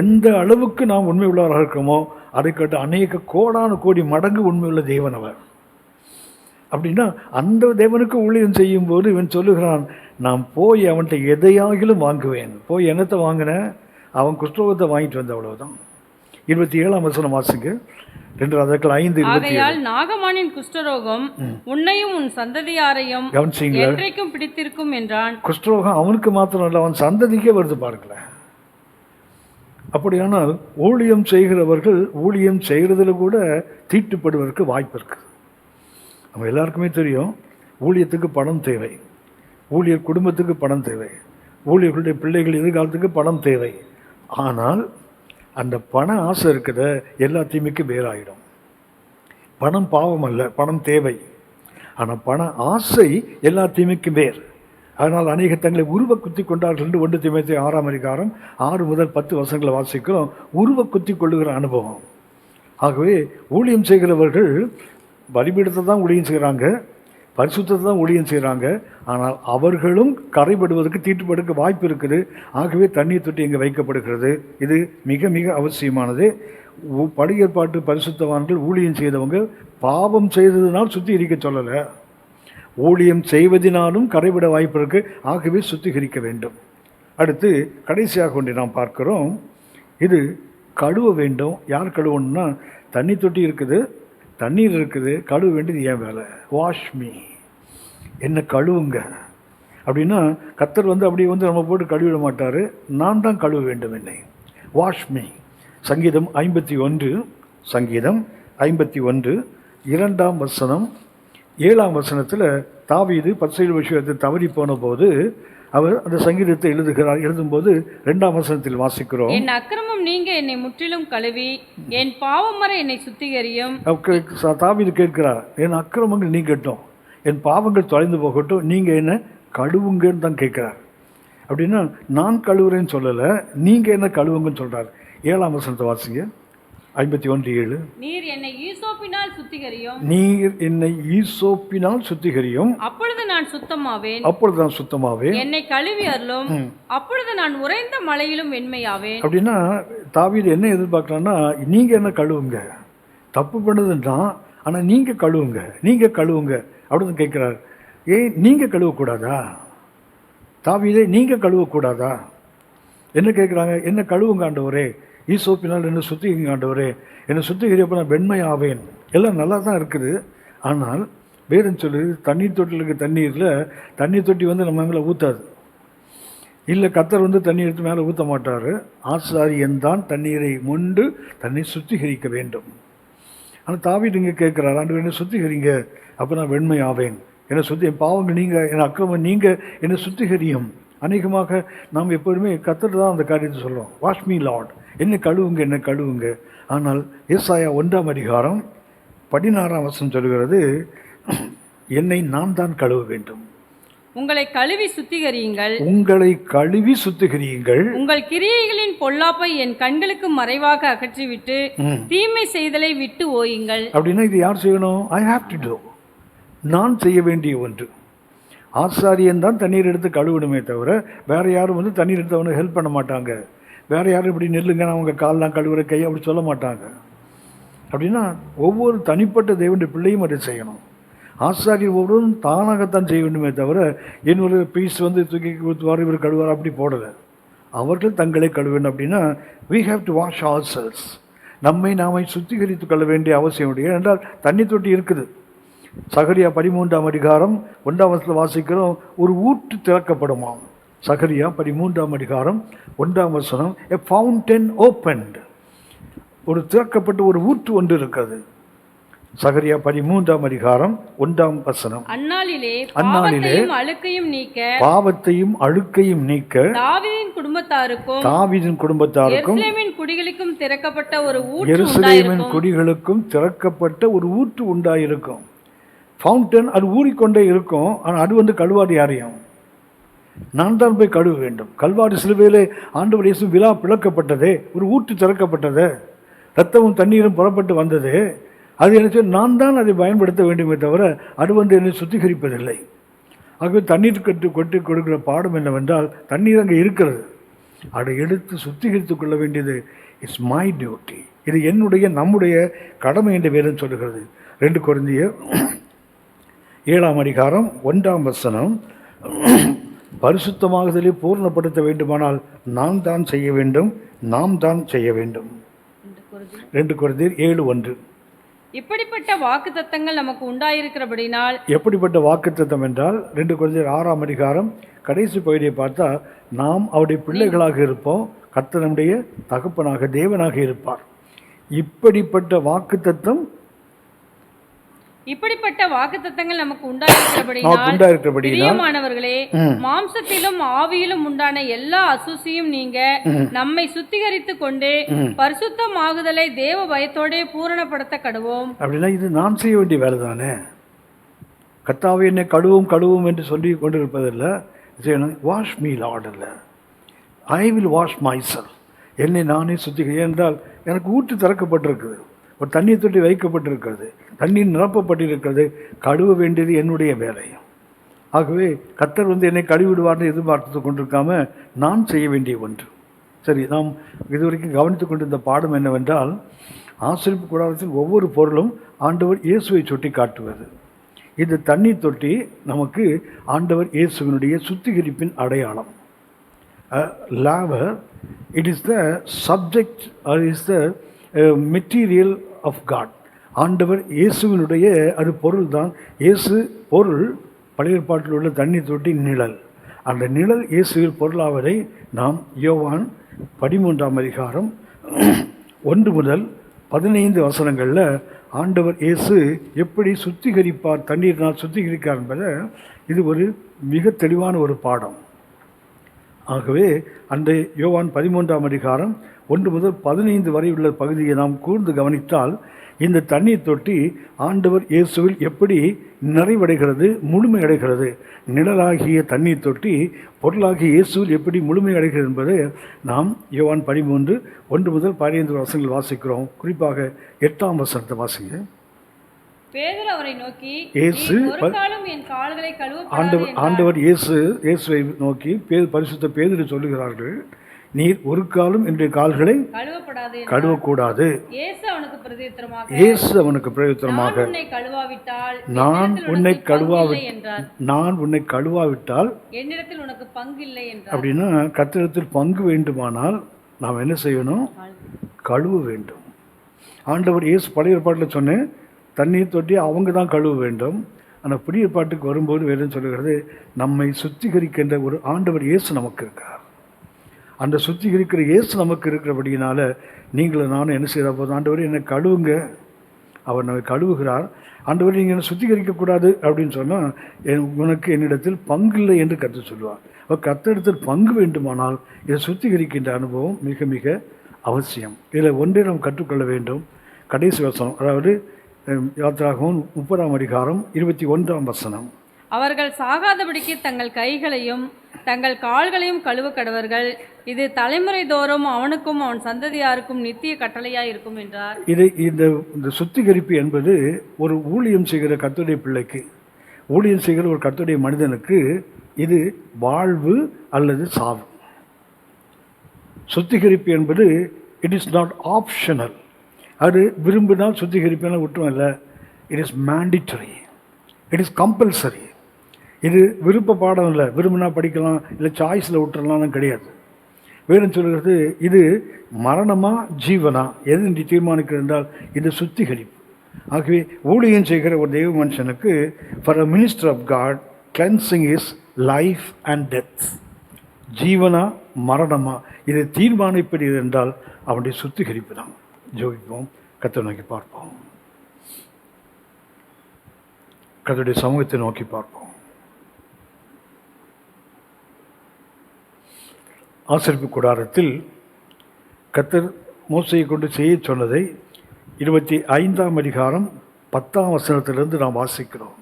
எந்த அளவுக்கு நாம் உண்மை உள்ளவராக இருக்கிறோமோ அதை கேட்டு அநேக கோடான கோடி மடங்கு உண்மையுள்ள தேவன் அவர். அப்படின்னா அந்த தேவனுக்கு ஊழியம் செய்யும் போது இவன் சொல்லுகிறான், நான் போய் அவன்கிட்ட எதையாகிலும் வாங்குவேன். போய் என்னத்தை வாங்கினேன்? அவன் குஷ்டரோகத்தை வாங்கிட்டு வந்த, அவ்வளவுதான். 27ஆம் வசனம் வாசிங்க, 2 ராஜாக்கள் 5:27. ஆகையால் நாகமானின் குஷ்டரோகம் உன்னையும் உன் சந்ததியாரையும் என்றைக்கும் பிடித்திருக்கும் என்றான். குஷ்டரோகம் அவனுக்கு மாத்திரம் இல்லை, அவன் சந்ததிக்கே வருது பாருங்களேன். அப்படியானால் ஊழியம் செய்கிறவர்கள் ஊழியம் செய்கிறதுல கூட தீட்டுப்படுவதற்கு வாய்ப்பு இருக்குது. நம்ம எல்லாருக்குமே தெரியும், ஊழியத்துக்கு பணம் தேவை, ஊழியர் குடும்பத்துக்கு பணம் தேவை, ஊழியர்களுடைய பிள்ளைகள் எதிர்காலத்துக்கு பணம் தேவை. ஆனால் அந்த பண ஆசை இருக்கிற எல்லா தீமைக்கு வேறாயிடும். பணம் பாவம் அல்ல, பணம் தேவை. ஆனால் பண ஆசை எல்லா தீமைக்கும் வேர். அதனால் அநேக தங்களை உருவ குத்தி கொண்டார்கள் என்று 1 தீமோத்தேயு 6ஆம் அதிகாரம் 6 முதல் 10 வசனங்களை வாசிக்கிறோம். உருவ குத்தி கொள்ளுகிற அனுபவம். ஆகவே ஊழியம் செய்கிறவர்கள் பலிபீடத்தை தான் ஊழியம் செய்கிறாங்க, பரிசுத்தத்தை தான் ஊழியம் செய்கிறாங்க. ஆனால் அவர்களும் கரைபடுவதற்கு தீட்டுப்படுக்க வாய்ப்பு இருக்குது. ஆகவே தண்ணீர் தொட்டி இங்கே வைக்கப்படுகிறது. இது மிக மிக அவசியமானது. பழைய ஏற்பாட்டு பரிசுத்தவான்கள் ஊழியம் செய்தவங்க பாவம் செய்ததினால் சுத்திகரிக்க சொல்லலை, ஊழியம் செய்வதினாலும் கரைபட வாய்ப்பு இருக்குது. ஆகவே சுத்திகரிக்க வேண்டும். அடுத்து கடைசியாக ஒன்றை நாம் பார்க்கிறோம், இது கழுவ வேண்டும். யார் கழுவணும்னா, தண்ணி தொட்டி இருக்குது, தண்ணீர் இருக்குது, கழுவ வேண்டியது ஏன் வேலை? வாஷ் மீ, என்ன கழுவுங்க. அப்படின்னா கர்த்தர் அப்படியே நம்ம போட்டு கழுவிட மாட்டார், நான் தான் கழுவ வேண்டும் என்னை. Wash me. சங்கீதம் 51 2ஆம் வசனம் 7ஆம் வசனத்தில் தாவீது பரிசேயர் விஷயத்தை தவறி போன போது அவர் அந்த சங்கீதத்தை எழுதுகிறார். எழுதும்போது 2ஆம் வசனத்தில் வாசிக்கிறோம், என் அக்கிரமம் நீங்க என்னை முற்றிலும் கழுவி என் பாவம் வரை என்னை சுத்திகரியும். தாவீது கேட்கிறார், என் அக்கிரமங்கள் நீங்கட்டும், என் பாவங்கள் தொலைந்து போகட்டும், நீங்கள் என்ன கழுவுங்கன்னு தான் கேட்குறார். அப்படின்னா நான் கழுவுறேன்னு சொல்லலை, நீங்கள் என்ன கழுவுங்கன்னு சொல்கிறார். 7ஆம் வசனத்தை வாசிங்க, 51:7. நீர் என்னை ஈசோப்பினால் சுத்திகரியும், நீர் என்னை ஈசோப்பினால் சுத்திகரியும், அப்பொழுது நான் சுத்தமாவேன். அப்பொழுது நான் சுத்தமாவேன். என்னை கழுவி அருளும், அப்பொழுது நான் உறைந்த மலையிலும் வெண்மையாவேன். அப்படின்னா தாவீது என்ன எதிர்பார்க்கலான்னா, நீங்கள் என்ன கழுவுங்க, தப்பு பண்ணதுன்னா, ஆனால் நீங்கள் கழுவுங்க, நீங்கள் கழுவுங்க அப்படின்னு கேட்குறாரு. ஏன் நீங்கள் கழுவக்கூடாதா? தாவீதே நீங்கள் கழுவக்கூடாதா? என்ன கேட்குறாங்க? என்ன கழுவுங்க ஆண்டவரே, ஈசோப்பினால் என்ன சுத்திகரிங்க ஆண்டவரே, என்னை சுத்திகரிப்போ நான் வெண்மையாவேன். எல்லாம் நல்லா தான் இருக்குது. ஆனால் வேறுன்னு சொல்லுது, தண்ணீர் தொட்டில் இருக்க தண்ணீரில் தண்ணீர் தொட்டி நம்ம மேலே ஊற்றாது. இல்லை, கர்த்தர் தண்ணி எடுத்து மேலே ஊற்ற மாட்டார். ஆசாரியன் தான் தண்ணீரை மொண்டு தன்னை சுத்திகரிக்க வேண்டும். ஆனால் தாவீது இங்கே கேட்குறாரு, ஆண்டவர் என்னை சுத்திகரிங்க, அப்போ நான் வெண்மையாவேன். என்னை என் பாவங்கள் நீங்கள், என் அக்கிரமம் நீங்கள் என்னை சுத்திகரியும். அநேகமாக நாம் எப்போதுமே கர்த்தர் தான் அந்த காரியத்தை சொல்கிறோம், வாஷ் மீ லார்ட், என்ன கழுவுங்க, என்ன கழுவுங்க. ஆனால் ஏசாயா 1ஆம் அதிகாரம் 16ஆம் வசனம் சொல்கிறது, என்னை நான் தான் கழுவ வேண்டும். உங்களை கழுவி சுத்திகரியுங்கள், உங்களை கழுவி சுத்திகரியுங்கள், உங்கள் கிரியைகளின் பொல்லாப்பை என் கண்களுக்கு மறைவாக அகற்றிவிட்டு தீமை செய்தலை விட்டு ஓயுங்கள். அப்படின்னா இது யார் செய்யணும்? ஐ ஹாவ் டு டூ, நான் செய்ய வேண்டிய ஒன்று. ஆசாரியன் தான் தண்ணீர் எடுத்து கழுவிடுமே தவிர வேறு யாரும் தண்ணீர் எடுத்து அவனுக்கு ஹெல்ப் பண்ண மாட்டாங்க. வேறு யாரும் இப்படி நெல்லுங்க, அவங்க கால்லாம் கழுவுற கை அப்படி சொல்ல மாட்டாங்க. அப்படின்னா ஒவ்வொரு தனிப்பட்ட தேவனுடைய பிள்ளையும் அதை செய்யணும். ஆசாரியர் ஒவ்வொருவரும் தானாகத்தான் செய்ய வேண்டுமே தவிர இன்னொரு பீஸ் தூக்கி கொடுத்துவார், இவர் கழுவார் அப்படி போடலை. அவர்கள் தங்களை கழுவ வேண்டும். அப்படின்னா we have to wash ourselves, நம்மை நாமை சுத்திகரித்து கொள்ள வேண்டிய அவசியம் உண்டு. ஏனென்றால் தண்ணி தொட்டி இருக்குது. சகரியா 13ஆம் அதிகாரம் 1ஆம் வசனத்தில் வாசிக்கிறோம், ஒரு ஊற்று திறக்கப்படுமாம். சகரியா 13:1 a fountain opened. ஒரு திறக்கப்பட்ட ஒரு ஊற்று ஒன்று இருக்கிறது. சகரியா 13:1 அந்நாளிலே அந்நாளிலே பாவத்தையும் அழுக்கையும் நீக்க தாவீதின் குடும்பத்தாருக்கும் எருசலேமின் குடிகளுக்கும் திறக்கப்பட்ட ஒரு ஊற்று உண்டாயிருக்கும். ஃபவுண்டன் அது ஊறிக்கொண்டே இருக்கும். ஆனால் அது கழுவாது யாரையும். நான் தான் போய் கழுவ வேண்டும். கல்வாரி சிலுவையிலே ஆண்டவர் இயேசு விழா பிளக்கப்பட்டதே, ஒரு ஊற்று திறக்கப்பட்டதே, ரத்தமும் தண்ணீரும் புறப்பட்டு வந்தது. அது என்ன, நான் தான் அதை பயன்படுத்த வேண்டுமே தவிர அது என்னை சுத்திகரிப்பதில்லை. ஆகவே தண்ணீர் கொட்டி கொடுக்கிற பாடம் என்னவென்றால், தண்ணீர் அங்கே இருக்கிறது, அதை எடுத்து சுத்திகரித்து கொள்ள வேண்டியது இட்ஸ் மை டியூட்டி. இது நம்முடைய கடமை என்று வேதம் சொல்லுகிறது. 2 கொரிந்தியர் 7:1 பரிசுத்தமாகுதலை பூர்ணப்படுத்த வேண்டுமானால் நாம் தான் செய்ய வேண்டும். 2 கொரிந்தியர் 7:1. இப்படிப்பட்ட வாக்குத்தத்தங்கள் நமக்கு உண்டாயிருக்கிறபடினால், எப்படிப்பட்ட வாக்குத்தத்தம் என்றால் 2 கொரிந்தியர் 6 கடைசி பகுதியை பார்த்தா, நாம் அவருடைய பிள்ளைகளாக இருப்போம், கர்த்தர் நம்முடைய தகப்பனாக தேவனாக இருப்பார். இப்படிப்பட்ட வாக்குத்தத்தங்கள் நமக்கு உண்டாயிருக்கிறபடினால், மாம்சத்திலும் ஆவியிலும் உண்டான எல்லா அசூசியும் நீங்க நம்மை சுத்திகரித்து கொண்டு பரிசுத்தமாகுதலை தேவ பயத்தோட பூரணப்படுத்த கடுவோம். அப்படின்னா இது நான் செய்ய வேண்டிய வேலை தானே. கர்த்தாவே என்னை கழுவும் என்று சொல்லி கொண்டிருப்பதில்லை. வாஷ் மீ லார்ட் அல்ல, I will wash my self. என்னை நானே என்றால் எனக்கு ஊற்று திறக்கப்பட்டிருக்குது, ஒரு தண்ணீர் தொட்டி வைக்கப்பட்டிருக்கிறது, தண்ணீர் நிரப்பப்பட்டிருக்கிறது. கழுவ வேண்டியது என்னுடைய வேலை. ஆகவே கர்த்தர் என்னை கழுவிடுவார்னு எதிர்பார்த்து கொண்டிருக்காம நான் செய்ய வேண்டிய ஒன்று. சரி, நாம் இதுவரைக்கும் கவனித்து கொண்டிருந்த பாடம் என்னவென்றால், ஆசரிப்பு கூடாரத்தில் ஒவ்வொரு பொருளும் ஆண்டவர் இயேசுவை சுட்டி காட்டுவது. இந்த தண்ணீர் தொட்டி நமக்கு ஆண்டவர் இயேசுவினுடைய சுத்திகரிப்பின் அடையாளம். Laver, it is the subject or is the material of God. ஆண்டவர் இயேசுவினுடைய அது பொருள் தான். இயேசு பொருள். பழைய ஏற்பாட்டில் உள்ள தண்ணீர் தொட்டி நிழல். அந்த நிழல் இயேசுவில் பொருளாவதை நாம் யோவான் 13:1-15 ஆண்டவர் இயேசு எப்படி சுத்திகரிப்பார், தண்ணீரினால் சுத்திகரிக்கார் என்பதை இது ஒரு மிக தெளிவான ஒரு பாடம். ஆகவே அந்த யோவான் 13:1-15 உள்ள பகுதியை நாம் கூர்ந்து கவனித்தால், இந்த தண்ணீர் தொட்டி ஆண்டவர் இயேசுவில் எப்படி நிறைவடைகிறது, முழுமையடைகிறது. நிழலாகிய தண்ணீர் தொட்டி பொருளாகிய இயேசுவில் எப்படி முழுமையடைகிறது என்பதை நாம் யோவான் 13:1-15 வாசிக்கிறோம். குறிப்பாக 8ஆம் வசனத்தை வாசிங்க. பேதுரு அவரை நோக்கி, ஆண்டவர் இயேசுவை நோக்கி பரிசுத்த பேதுரு சொல்லுகிறார்கள், நீர் ஒரு காலம் என்னுடைய கால்களை கழுவக்கூடாது. இயேசு அவனுக்கு பிரதியுத்தரமாக, நான் உன்னை கழுவாவிட்டால் என்னிடத்தில் உனக்கு பங்கு இல்லை என்றார். அப்படின்னா கர்த்தரிடத்தில் பங்கு வேண்டுமானால் நாம் என்ன செய்யணும்? கழுவ வேண்டும். ஆண்டவர் இயேசு பழைய ஏற்பாட்டில் சொன்னேன், தண்ணீர் தொட்டி அவங்க தான் கழுவ வேண்டும். ஆனால் புதிய ஏற்பாட்டுக்கு வரும்போது வேறு சொல்லுகிறது, நம்மை சுத்திகரிக்கின்ற ஒரு ஆண்டவர் இயேசு நமக்கு இருக்கார். அந்த சுத்திகரிக்கிற இயேசு நமக்கு இருக்கிறபடியினால நீங்களும் நானும் என்ன செய்கிற போது, ஆண்டவர் என்னை கழுவுங்க, அவர் நம்மை கழுவுகிறார். ஆண்டவர் நீங்கள் என்னை சுத்திகரிக்கக்கூடாது அப்படின்னு சொன்னால் உனக்கு என்னிடத்தில் பங்கு இல்லை என்று கற்று சொல்லுவார். அவர் கர்த்தரிடத்தில் பங்கு வேண்டுமானால் இதை சுத்திகரிக்கின்ற அனுபவம் மிக மிக அவசியம். இதில் ஒன்றை நாம் கற்றுக்கொள்ள வேண்டும். கடைசி வசனம், அதாவது யாத்திராகமம் 30:21. அவர்கள் சாகாதபடிக்கு தங்கள் கைகளையும் தங்கள் கால்களையும் கழுவ கடவர்கள். இது தலைமுறை தோறும் அவனுக்கும் அவன் சந்ததியாருக்கும் நித்திய கட்டளையாய் இருக்கும் என்றார். இந்த சுத்திகரிப்பு என்பது ஒரு ஊழியம் செய்கிற கர்த்தருடைய பிள்ளைக்கு, ஊழியம் செய்கிற ஒரு கர்த்தருடைய மனிதனுக்கு இது வாழ்வு அல்லது சாவு. சுத்திகரிப்பு என்பது இட் இஸ் நாட் ஆப்ஷனல். அது விரும்பினால் சுத்திகரிப்பெல்லாம் விட்டுரும் இல்லை, it is mandatory, it is compulsory. இது விருப்ப பாடம் இல்லை, விரும்பினா படிக்கலாம், இல்லை சாய்ஸில் விட்டுறலாம்னு கிடையாது. வேறு சொல்கிறது, இது மரணமா ஜீவனா எது தீர்மானிக்கிறது என்றால் இது சுத்திகரிப்பு. ஆகவே ஊழியம் செய்கிற ஒரு தெய்வ மனுஷனுக்கு for a minister of God cleansing is life and death. ஜீவனா மரணமா, இதை தீர்மானிப்பது என்றால் அவனுடைய சுத்திகரிப்பு தான். ஜோதிப்போம், கர்த்தரை நோக்கி பார்ப்போம், கர்த்தருடைய சமூகத்தை நோக்கி பார்ப்போம். ஆசரிப்பு கூடாரத்தில் கர்த்தர் மோசையை கொண்டு செய்ய சொன்னதை 25ஆம் அதிகாரம் 10ஆம் வசனத்திலிருந்து நாம் வாசிக்கிறோம்.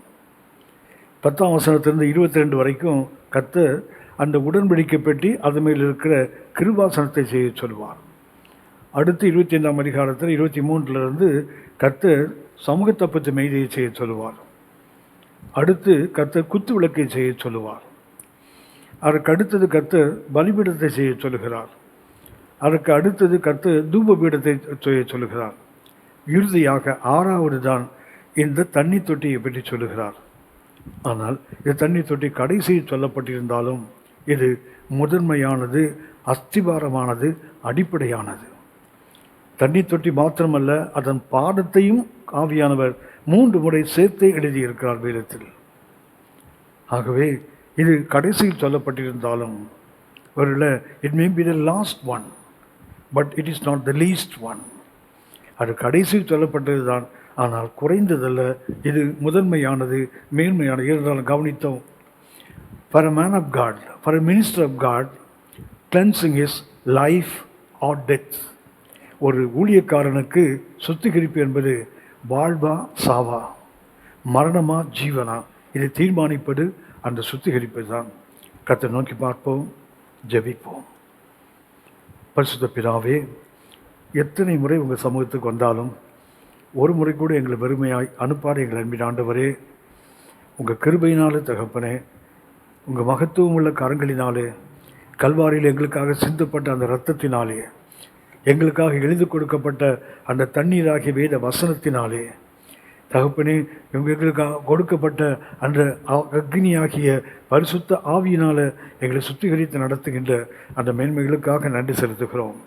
10ஆம் வசனத்திலிருந்து 22 வரைக்கும் கர்த்தர் அந்த உடன்படிக்கை பெட்டி அது மேல் இருக்கிற கிருபாசனத்தை செய்ய சொல்வார். அடுத்து 25ஆம் அதிகாரத்தில் 23லிருந்து கர்த்தர் சமூகத்தை பற்றி மெய்தியை செய்ய சொல்லுவார். அடுத்து கர்த்தர் குத்து விளக்கை செய்ய சொல்லுவார். அதற்கு அடுத்தது கர்த்தர் பலிபீடத்தை செய்ய சொல்லுகிறார். அதற்கு அடுத்தது கர்த்தர் தூப பீடத்தை செய்ய சொல்லுகிறார். இறுதியாக 6வது தான் இந்த தண்ணி தொட்டியை பற்றி சொல்லுகிறார். ஆனால் இந்த தண்ணி தொட்டி கடைசியில் சொல்லப்பட்டிருந்தாலும் இது முதன்மையானது, அஸ்திபாரமானது, அடிப்படையானது. தண்ணி தொட்டி மாத்திரமல்ல, அதன் பாடத்தையும் ஆவியானவர் 3 முறை சேர்த்தே எழுதியிருக்கிறார் வேதத்தில். ஆகவே இது கடைசியில் சொல்லப்பட்டிருந்தாலும் ஒருவேளை it may be the last one, but it is not the least one. அது கடைசியில் சொல்லப்பட்டது தான், ஆனால் குறைந்ததல்ல, இது முதன்மையானது, மேன்மையானது. இருந்தாலும் கவனித்தோம், for a man of God, for a minister of God, cleansing is life or death. ஒரு ஊழியக்காரனுக்கு சுத்திகரிப்பு என்பது வாழ்வா சாவா, மரணமா ஜீவனா, இதை தீர்மானிப்பது அந்த சுத்திகரிப்பு தான். கர்த்தரை நோக்கி பார்ப்போம், ஜெபிப்போம். பரிசுத்த பிதாவே, எத்தனை முறை உங்கள் சமூகத்துக்கு வந்தாலும் ஒரு முறை கூட எங்களை வெறுமையாய் அனுப்பாடு எங்கள் அன்பின் ஆண்டவரே. உங்கள் கிருபையினாலே தகப்பனே, உங்கள் மகத்துவம் உள்ள கரங்களினாலே, கல்வாரியில் எங்களுக்காக சிந்தப்பட்ட அந்த இரத்தத்தினாலே, எங்களுக்காக எழுதி கொடுக்கப்பட்ட அந்த தண்ணீராகிய வேத வசனத்தினாலே தகப்பனே, எங்களுக்காக கொடுக்கப்பட்ட அந்த அக்னியாகிய பரிசுத்த ஆவியினால் எங்களை சுத்திகரித்து நடத்துகின்ற அந்த மேன்மைகளுக்காக நன்றி செலுத்துகிறோம்.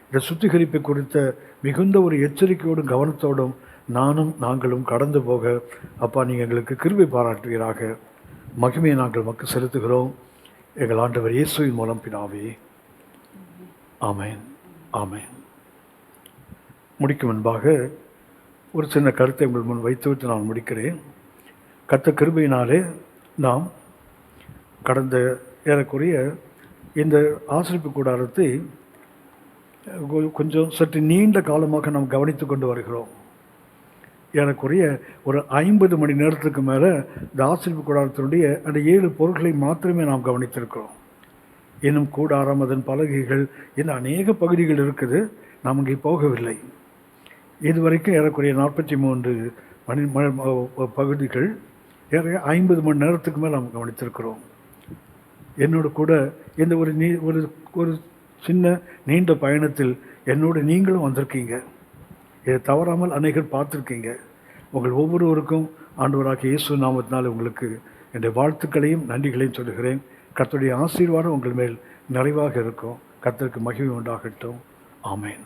இந்த சுத்திகரிப்பை குறித்த மிகுந்த ஒரு எச்சரிக்கையோடும் கவனத்தோடும் நாங்களும் கடந்து போக அப்பா நீங்கள் எங்களுக்கு கிருபை பாராட்டுவீராக. மகிமையை நாங்கள் மக்கள் செலுத்துகிறோம் எங்கள் ஆண்டவர் இயேசுவின் மூலம் பிதாவே, ஆமென், ஆமென். முடிக்கும் முன்பாக ஒரு சின்ன கருத்தை உங்கள் முன் வைத்துவிட்டு நான் முடிக்கிறேன். கர்த்தர் கிருபையினாலே நாம் கடந்த ஏறக்குறைய இந்த ஆசரிப்பு கூடாரத்தை கொஞ்சம் சற்று நீண்ட காலமாக நாம் கவனித்து கொண்டு வருகிறோம். ஏறக்குறைய ஒரு 50 மணி நேரத்துக்கு மேலே இந்த ஆசரிப்பு கூடாரத்தினுடைய அந்த 7 பொருட்களை மாத்திரமே நாம் கவனித்திருக்கிறோம். இன்னும் கூடாரம், அதன் பலகைகள், இன்னும் அநேக பகுதிகள் இருக்குது, நாம் இங்கே போகவில்லை. இதுவரைக்கும் ஏறக்குறைய 43 பகுதிகள், ஏற 50 மணி நேரத்துக்கு மேலே நாம் கவனித்திருக்கிறோம். என்னோடு கூட இந்த ஒரு சின்ன நீண்ட பயணத்தில் என்னோடு நீங்களும் வந்திருக்கீங்க. இதை தவறாமல் அநேகர் பார்த்துருக்கீங்க. உங்கள் ஒவ்வொருவருக்கும் ஆண்டவராகிய இயேசு நாமத்தினால் உங்களுக்கு என்னுடைய வாழ்த்துக்களையும் நன்றிகளையும் சொல்லுகிறேன். கர்த்தருடைய ஆசீர்வாதம் உங்கள் மேல் நிறைவாக இருக்கும். கர்த்தருக்கு மகிமை உண்டாகட்டும். ஆமென்.